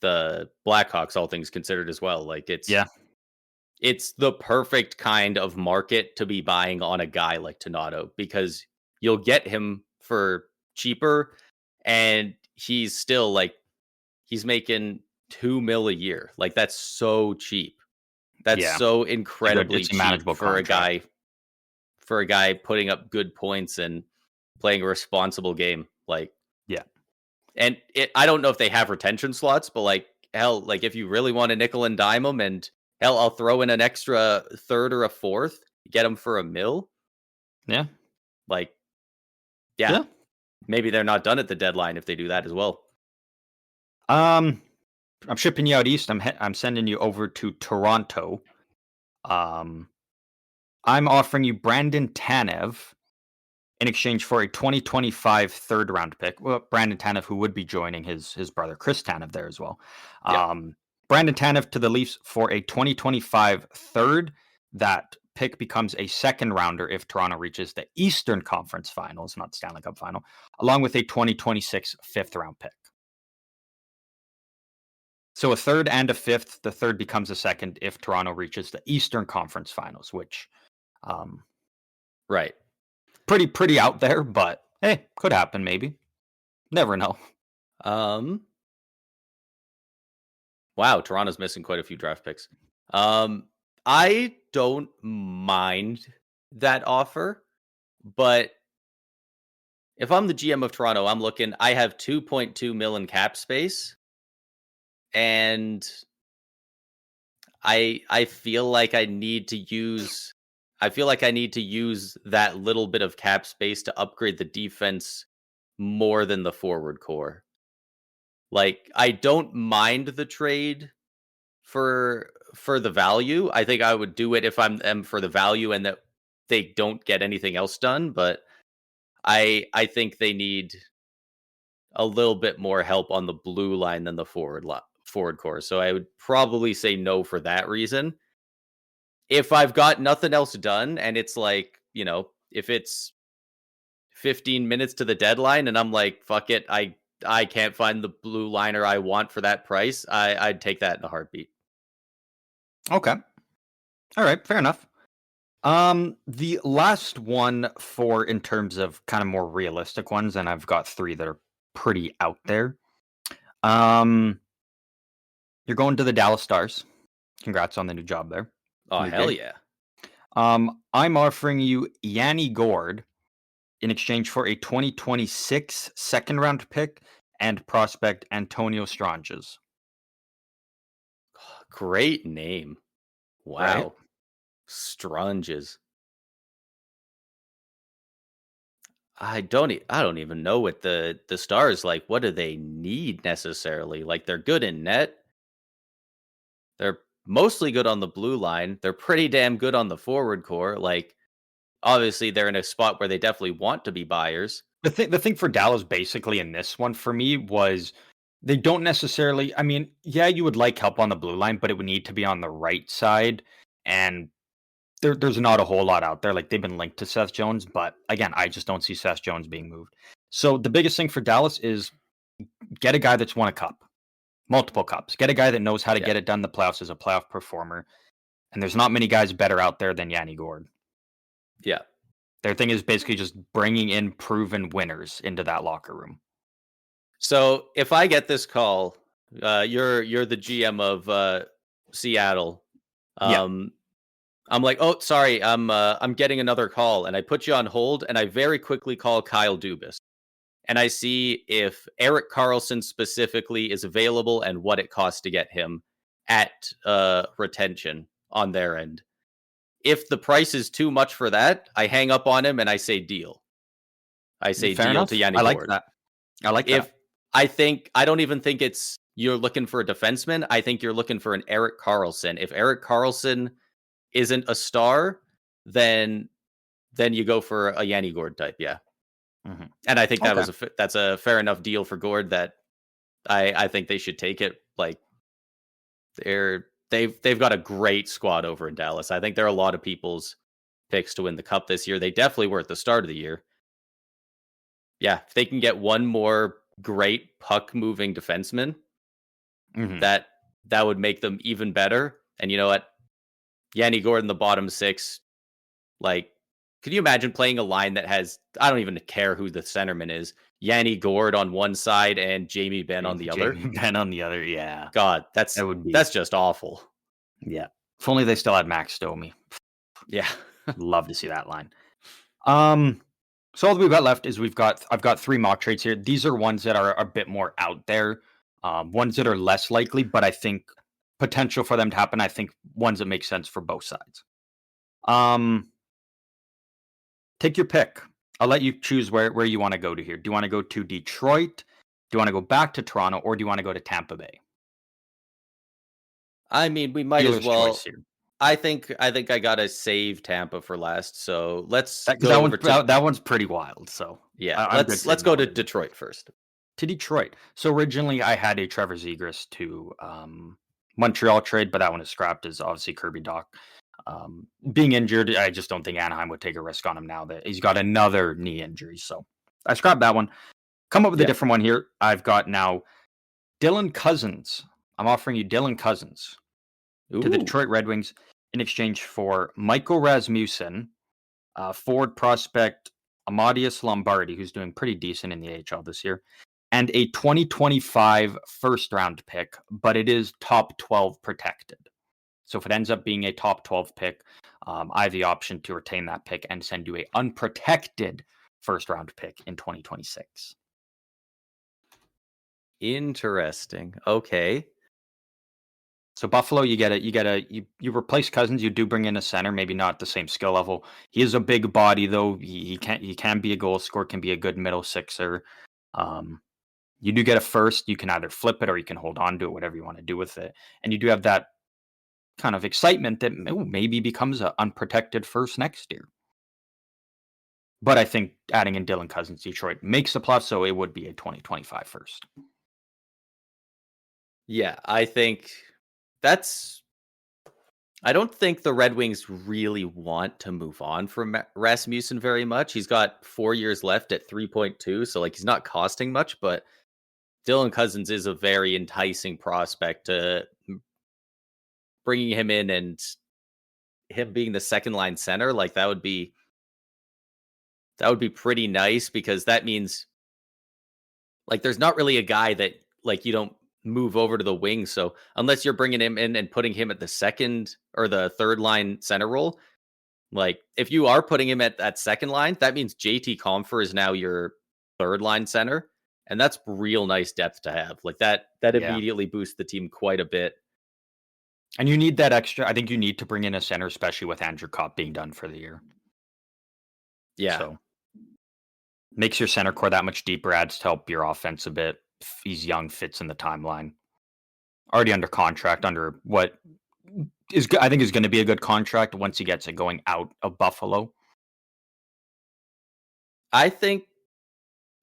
the Blackhawks, all things considered as well. Like it's the perfect kind of market to be buying on a guy like Donato, because you'll get him for cheaper, and he's still like he's making $2 million a year. Like that's so cheap. That's so incredibly cheap for a guy putting up good points and playing a responsible game. Like, and I don't know if they have retention slots, but like hell, like if you really want to nickel and dime them, and hell, I'll throw in an extra third or a fourth, get them for $1 million. Yeah. Like, yeah, maybe they're not done at the deadline if they do that as well. I'm shipping you out east. I'm sending you over to Toronto. Um, I'm offering you Brandon Tanev in exchange for a 2025 third round pick. Well, Brandon Tanev, who would be joining his brother Chris Tanev there as well. Yeah. Brandon Tanev to the Leafs for a 2025 third. That pick becomes a second rounder if Toronto reaches the Eastern Conference Finals, not Stanley Cup Final, along with a 2026 fifth round pick. So a third and a fifth. The third becomes a second if Toronto reaches the Eastern Conference Finals, which Right. pretty out there, but hey, could happen maybe. Never know. Wow, Toronto's missing quite a few draft picks. I don't mind that offer, but if I'm the GM of Toronto, I'm looking. I have 2.2 million cap space, and I feel like I need to use. I feel like I need to use that little bit of cap space to upgrade the defense more than the forward core. Like, I don't mind the trade for the value. I think I would do it if I'm them for the value and that they don't get anything else done, but I think they need a little bit more help on the blue line than the forward core. So I would probably say no for that reason. If I've got nothing else done and it's like, if it's 15 minutes to the deadline and I'm like, fuck it, I can't find the blue liner I want for that price, I'd take that in a heartbeat. Okay. All right, fair enough. The last one for in terms of kind of more realistic ones, and I've got three that are pretty out there. You're going to the Dallas Stars. Congrats on the new job there. Oh, New hell gig. yeah. I'm offering you Yanni Gourde in exchange for a 2026 second round pick and prospect Antonio Stranges. Great name. Wow. Right? Strunges. I don't even know what the Stars like. What do they need necessarily? Like, they're good in net. They're mostly good on the blue line. They're pretty damn good on the forward core. Like, obviously they're in a spot where they definitely want to be buyers. The thing for Dallas basically in this one for me was they don't necessarily. I mean, yeah, you would like help on the blue line, but it would need to be on the right side, and there's not a whole lot out there. Like they've been linked to Seth Jones, but again, I just don't see Seth Jones being moved. So the biggest thing for Dallas is get a guy that's won a cup, multiple cups. Get a guy that knows how to Yeah. get it done in the playoffs as a playoff performer. And there's not many guys better out there than Yanni Gourde. Yeah. Their thing is basically just bringing in proven winners into that locker room. So if I get this call, you're the GM of Seattle. Yeah. I'm like, oh, sorry, I'm getting another call, and I put you on hold, and I very quickly call Kyle Dubas, and I see if Erik Karlsson specifically is available and what it costs to get him at retention on their end. If the price is too much for that, I hang up on him and I say deal. I say Fair deal enough. to Yanni I like Gourde. that. I like If that. I don't even think it's you're looking for a defenseman. I think you're looking for an Erik Karlsson. If Erik Karlsson isn't a star, then you go for a Yanni Gourde type, yeah. Mm-hmm. And I think Okay. that's a fair enough deal for Gourde that I think they should take it. Like they've got a great squad over in Dallas. I think there are a lot of people's picks to win the cup this year. They definitely were at the start of the year. Yeah, if they can get one more great puck moving defenseman, Mm-hmm. that would make them even better. And you know what? Yanni Gourde in the bottom six, like, could you imagine playing a line that has, I don't even care who the centerman is, Yanni Gourde on one side and Jamie Benn on the other? Jamie Benn on the other. Yeah. God, That would be. that's just awful. Yeah. If only they still had Max Domi. Yeah. Love to see that line. So all that we've got left is I've got three mock trades here. These are ones that are a bit more out there, ones that are less likely, but I think potential for them to happen. I think ones that make sense for both sides. Take your pick. I'll let you choose where you want to go to here. Do you want to go to Detroit? Do you want to go back to Toronto, or do you want to go to Tampa Bay? I mean, we might as Dealer's choice well. here. I think I gotta save Tampa for last. So let's Because go over to that one's pretty wild. So yeah. I'm good Let's saving go that to one. Detroit first. To Detroit. So originally I had a Trevor Zegras to Montreal trade, but that one is scrapped as obviously Kirby Dach. Being injured, I just don't think Anaheim would take a risk on him now that he's got another knee injury. So I scrapped that one. Come up with a Yeah. different one here. I've got now Dylan Cousins. I'm offering you Dylan Cousins to the Ooh. Detroit Red Wings in exchange for Michael Rasmussen, forward prospect Amadeus Lombardi, who's doing pretty decent in the AHL this year, and a 2025 first round pick, but it is top 12 protected. So if it ends up being a top 12 pick, I have the option to retain that pick and send you a unprotected first round pick in 2026. Interesting. Okay. So Buffalo, you replace Cousins. You do bring in a center, maybe not the same skill level. He is a big body though. He can be a goal scorer, can be a good middle sixer. You do get a first. You can either flip it or you can hold on to it, whatever you want to do with it. And you do have that kind of excitement that maybe becomes an unprotected first next year. But I think adding in Dylan Cousins, Detroit makes the plus, so it would be a 2025 first. Yeah, I think that's. I don't think the Red Wings really want to move on from Rasmussen very much. He's got 4 years left at 3.2, so like he's not costing much, but Dylan Cousins is a very enticing prospect to bringing him in and him being the second line center. Like that would be pretty nice because that means like there's not really a guy that like you don't move over to the wing. So unless you're bringing him in and putting him at the second or the third line center role, like if you are putting him at that second line, that means JT Compher is now your third line center, and that's real nice depth to have. Like that Yeah. immediately boosts the team quite a bit. And you need that extra. I think you need to bring in a center, especially with Andrew Kopp being done for the year. Yeah. So makes your center core that much deeper, adds to help your offense a bit. He's young, fits in the timeline. Already under contract, under what is I think is going to be a good contract once he gets it going out of Buffalo. I think,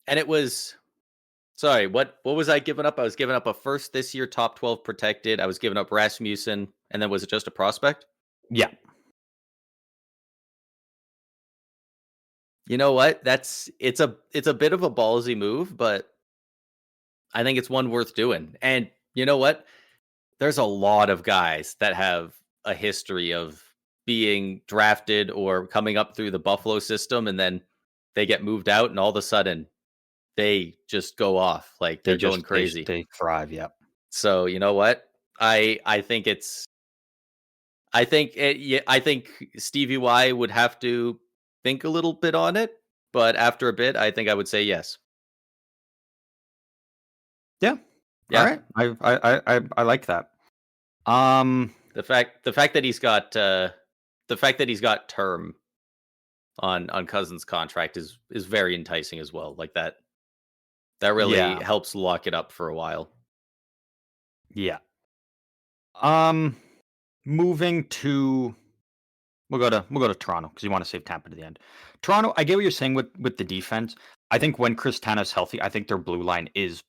and it was, sorry, what was I giving up? I was giving up a first this year, top 12 protected. I was giving up Rasmussen, and then was it just a prospect? Yeah. You know what? It's a bit of a ballsy move, but I think it's one worth doing. And you know what? There's a lot of guys that have a history of being drafted or coming up through the Buffalo system, and then they get moved out, and all of a sudden they just go off like they're going crazy. They thrive. Yeah. So you know what? I think it's I think Stevie Y would have to think a little bit on it, but after a bit, I think I would say yes. Yeah. Yeah. All right. I like that. The fact that he's got term on Cousins' contract is very enticing as well. Like that really Yeah. helps lock it up for a while. Yeah. Moving to we'll go to Toronto because you want to save Tampa to the end. Toronto, I get what you're saying with the defense. I think when Chris Tane's healthy, I think their blue line is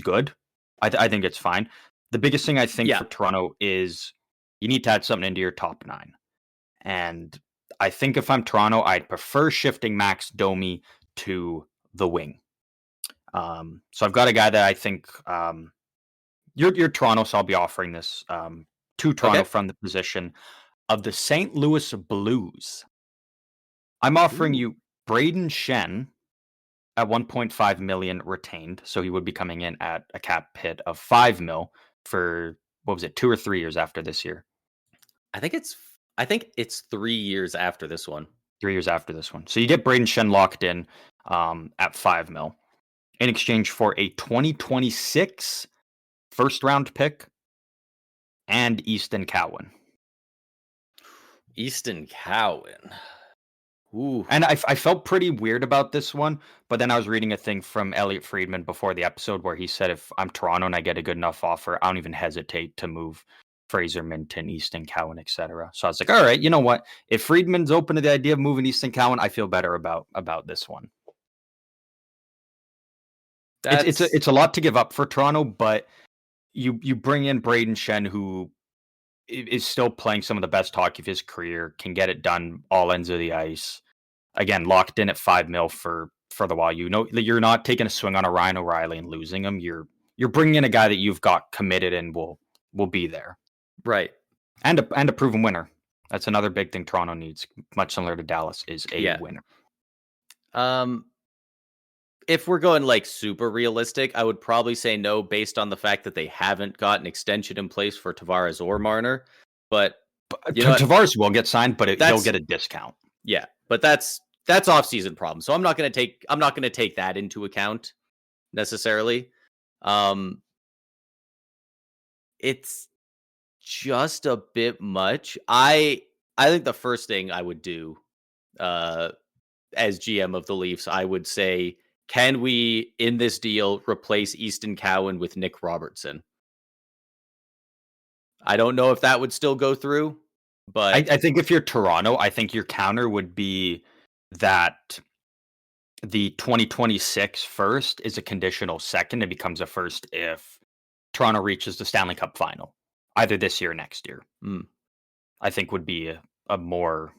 good. I think it's fine. The biggest thing I think Yeah. for Toronto is you need to add something into your top 9. And I think if I'm Toronto, I'd prefer shifting Max Domi to the wing. So I've got a guy that I think you're Toronto, so I'll be offering this to Toronto Okay. from the position of the St. Louis Blues. I'm offering you Braden Shen at 1.5 million retained, so he would be coming in at a cap hit of 5 mil for what was it, 2 or 3 years after this year? I think it's 3 years after this one. 3 years after this one. So you get Braden Shen locked in at 5 mil in exchange for a 2026 first round pick and Easton Cowan. Easton Cowan. Ooh, And I felt pretty weird about this one, but then I was reading a thing from Elliot Friedman before the episode where he said if I'm Toronto and I get a good enough offer, I don't even hesitate to move Fraser Minton, Easton Cowan, etc. So I was like, all right, you know what? If Friedman's open to the idea of moving Easton Cowan, I feel better about this one. that's It's a lot to give up for Toronto, but you bring in Braden Shen, who is still playing some of the best hockey of his career, can get it done all ends of the ice. Again, locked in at 5 mil for the while. You know you're not taking a swing on a Ryan O'Reilly and losing him. You're bringing in a guy that you've got committed and will be there, right. and a proven winner. That's another big thing Toronto needs, much similar to Dallas, is a Yeah. winner. If we're going like super realistic, I would probably say no based on the fact that they haven't got an extension in place for Tavares or Marner. But you know what? Tavares will get signed, but he'll That's get a discount. yeah, but that's off-season problem. So I'm not going to take that into account necessarily. It's just a bit much. I think the first thing I would do as GM of the Leafs, I would say, can we in this deal replace Easton Cowan with Nick Robertson? I don't know if that would still go through, but I think if you're Toronto, I think your counter would be that the 2026 first is a conditional second. It becomes a first if Toronto reaches the Stanley Cup final, either this year or next year. I think would be a more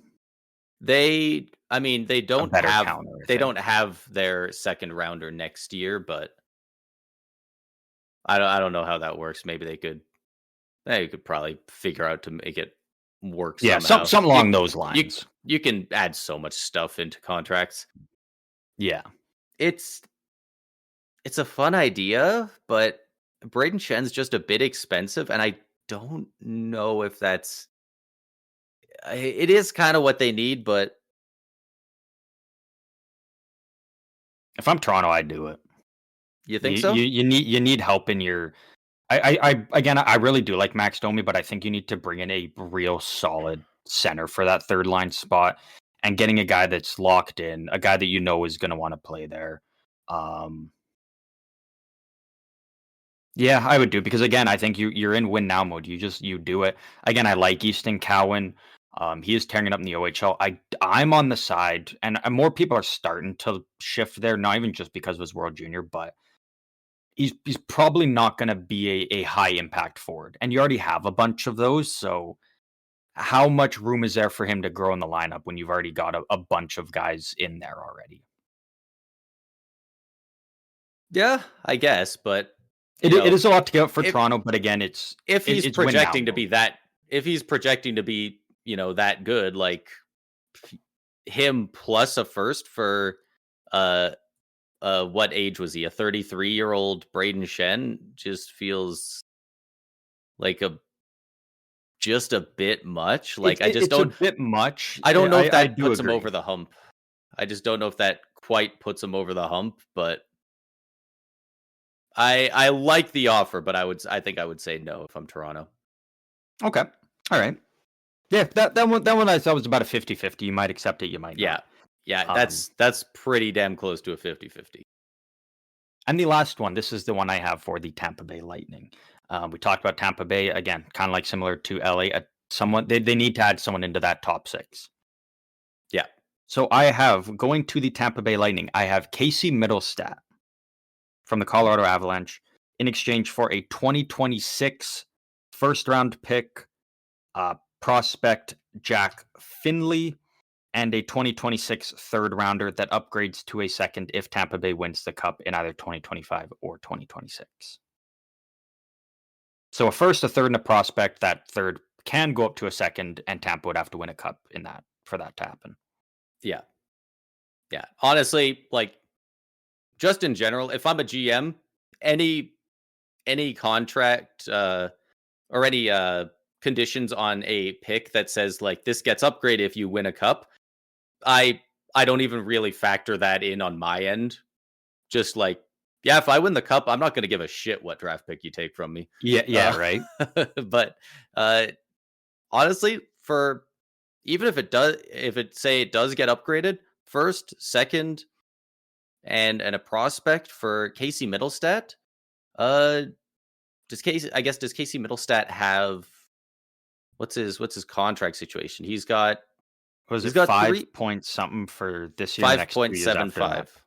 they a better counter. They don't have their second rounder next year, but I don't know how that works. Maybe they could probably figure out to make it work somehow. Something along those lines. You can add so much stuff into contracts. Yeah. It's a fun idea, but Braden Shen's just a bit expensive, and I don't know if that's it is kind of what they need, but If I'm Toronto, I'd do it. you think so? You need help in your. I really do like Max Domi, but I think you need to bring in a real solid center for that third line spot, and getting a guy that's locked in, a guy that you know is going to want to play there. Yeah, I would do because again, I think you're in win now mode. You do it again. I like Easton Cowan. He is tearing it up in the OHL. I'm on the side, and more people are starting to shift there. Not even just because of his World Junior, but he's probably not going to be a high impact forward, and you already have a bunch of those. So, how much room is there for him to grow in the lineup when you've already got a bunch of guys in there already? Yeah, I guess, but It is a lot to give up for Toronto, but again, if he's projecting to be that, if he's projecting to be, that good, like him plus a first for what age was he? A 33-year-old Braden Shen just feels like just a bit much. Like it's a bit much. I don't know if that puts him over the hump. I just don't know if that quite puts him over the hump, but I like the offer, but I think I would say no if I'm Toronto. Okay. All right. Yeah, that one I thought was about a 50-50. You might accept it, you might not. Yeah, that's pretty damn close to a 50-50. And the last one, this is the one I have for the Tampa Bay Lightning. We talked about Tampa Bay again, kind of like similar to LA. Someone they need to add someone into that top six. Yeah. So I have going to the Tampa Bay Lightning. I have Casey Middlestat from the Colorado Avalanche in exchange for a 2026 first round pick, prospect Jack Finley, and a 2026 third rounder that upgrades to a second if Tampa Bay wins the cup in either 2025 or 2026. So a first, a third, and a prospect. That third can go up to a second, and Tampa would have to win a cup in that for that to happen. Yeah. Yeah. Honestly, like just in general, if I'm a GM, any contract or any conditions on a pick that says like this gets upgraded if you win a cup, I don't even really factor that in on my end. Just like, yeah, if I win the cup, I'm not going to give a shit what draft pick you take from me. Yeah, right. But honestly, for even if it does get upgraded, first, second, and a prospect for Casey Middlestat. Uh, does Casey Middlestat have what's his contract situation? Was He's it got three 5 point something for this year and the five next point 2 years seven after that? five.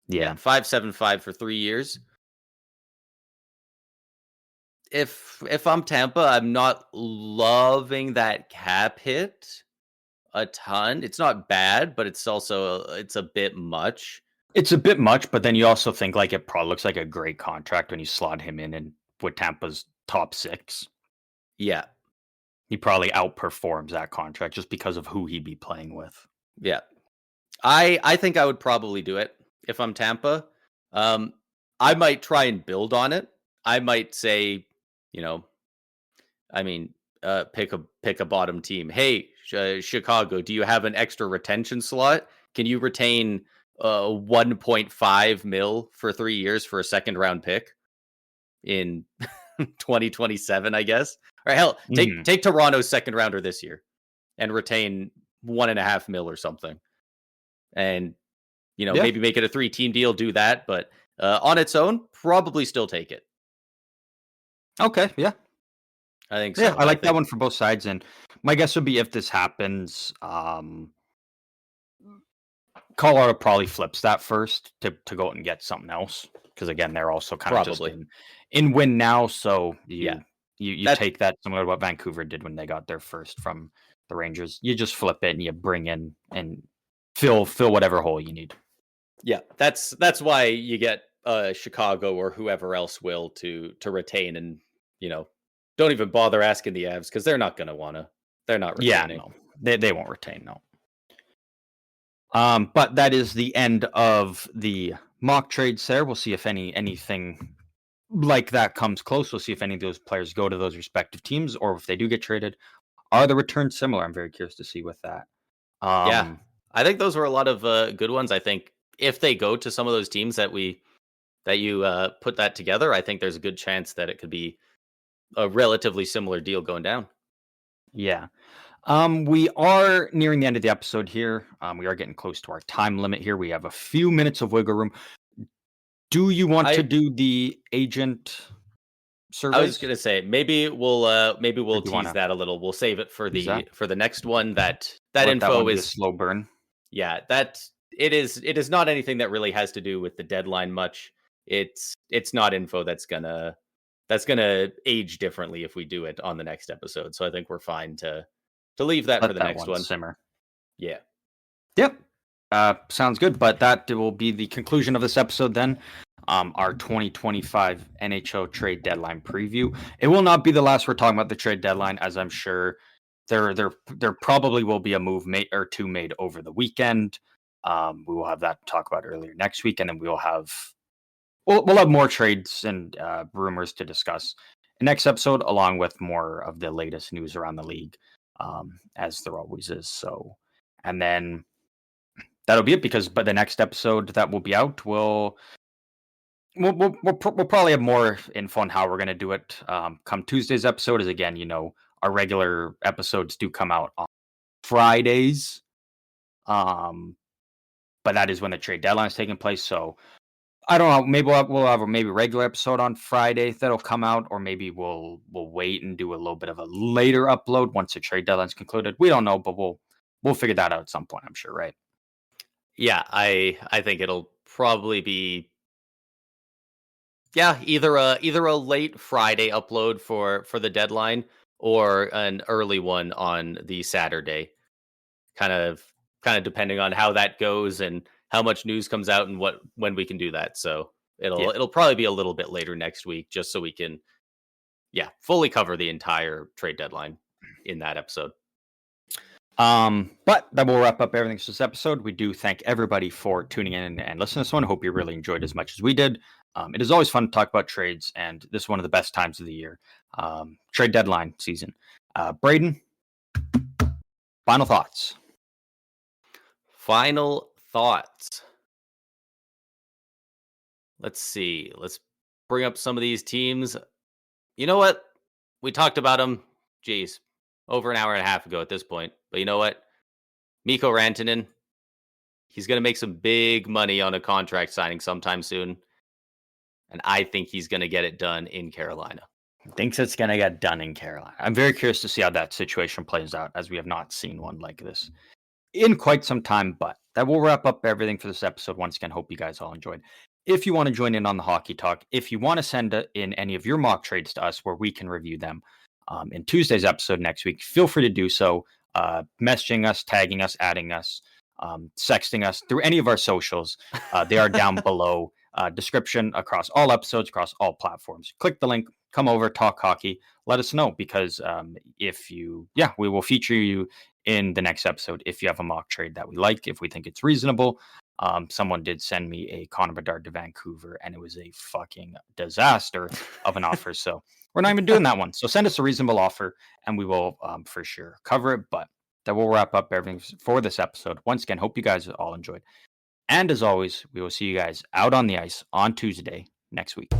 Yeah, Yeah. 5.75 for 3 years. If I'm Tampa, I'm not loving that cap hit a ton. It's not bad, but it's a bit much. It's a bit much, but then you also think like it probably looks like a great contract when you slot him in and with Tampa's top 6. Yeah, He probably outperforms that contract just because of who he'd be playing with. yeah. I think I would probably do it if I'm Tampa. Um, I might try and build on it. I might say, you know, I mean, pick a bottom team. Hey, Chicago, do you have an extra retention slot? Can you retain 1.5 mil for 3 years for a second round pick in 2027? I guess. Or hell, take Mhm. take Toronto's second rounder this year and retain 1.5 mil or something, and Yeah. maybe make it a 3-team deal. Do that, but on its own, probably still take it. Okay. Yeah. I think Yeah. so. I I like that think one for both sides. And my guess would be if this happens, Colorado probably flips that first to go out and get something else because again they're also kind of just probably, in win now. So yeah. you That take that similar to what Vancouver did when they got their first from the Rangers. You just flip it and you bring in and fill whatever hole you need. Yeah, that's why you get Chicago or whoever else will to retain, and you know don't even bother asking the Avs because they're not going to want to. They're not Yeah, retaining. no, they won't retain no. But that is the end of the mock trades. There, we'll see if anything like that comes close. We'll see if any of those players go to those respective teams, or if they do get traded, are the returns similar? I'm very curious to see with that. Yeah, Um, I think those were a lot of good ones. I think if they go to some of those teams that you put that together, I think there's a good chance that it could be a relatively similar deal going down. yeah. We are nearing the end of the episode here. We are getting close to our time limit here. We have a few minutes of wiggle room. Do you want to I do the agent I was surveys, gonna say maybe we'll or do you want tease to that a little. We'll save it use that? for the next one. That Let that info one be a is slow burn. yeah, that it is not anything that really has to do with the deadline much. It's not info that's gonna age differently if we do it on the next episode. So I think we're fine to leave that for Let the that next one one. simmer. Yeah. Yep. Sounds good. But that will be the conclusion of this episode then. Our 2025 NHL trade deadline preview. It will not be the last we're talking about the trade deadline, as I'm sure there probably will be a move made or two made over the weekend. We will have that to talk about earlier next week, and then we'll have more trades and rumors to discuss in next episode, along with more of the latest news around the league, as there always is. So, and then that'll be it because by the next episode that will be out, we'll probably have more info on how we're going to do it. Come Tuesday's episode is again, our regular episodes do come out on Fridays. But that is when the trade deadline is taking place. So I don't know. Maybe we'll have a maybe regular episode on Friday that'll come out, or maybe we'll wait and do a little bit of a later upload once the trade deadline's concluded. We don't know, but we'll figure that out at some point. I'm sure, right? Yeah, I think it'll probably be yeah, either a late Friday upload for the deadline or an early one on the Saturday. Kind of depending on how that goes and how much news comes out and when we can do that. So Yeah. it'll probably be a little bit later next week just so we can fully cover the entire trade deadline in that episode. But that will wrap up everything for this episode. We do thank everybody for tuning in and listening to this one. Hope you really enjoyed as much as we did. It is always fun to talk about trades, and this is one of the best times of the year. Trade deadline season. Braden, final thoughts. Final thoughts. Let's see. Let's bring up some of these teams. You know what? We talked about them, geez, over an hour and a half ago at this point. But you know what? Mikko Rantanen, he's going to make some big money on a contract signing sometime soon. And I think he's going to get it done in Carolina. Thinks it's going to get done in Carolina. I'm very curious to see how that situation plays out, as we have not seen one like this in quite some time. But that will wrap up everything for this episode. Once again, hope you guys all enjoyed. If you want to join in on the hockey talk, if you want to send in any of your mock trades to us where we can review them in Tuesday's episode next week, feel free to do so. Messaging us, tagging us, adding us, sexting us through any of our socials. They are down below. Description across all episodes, across all platforms. Click the link, come over, talk hockey, let us know, because we will feature you in the next episode if you have a mock trade that we like, if we think it's reasonable. Someone did send me a Connor Bedard to Vancouver, and it was a fucking disaster of an offer. So we're not even doing that one. So send us a reasonable offer, and we will for sure cover it. But that will wrap up everything for this episode. Once again, hope you guys all enjoyed. And as always, we will see you guys out on the ice on Tuesday next week.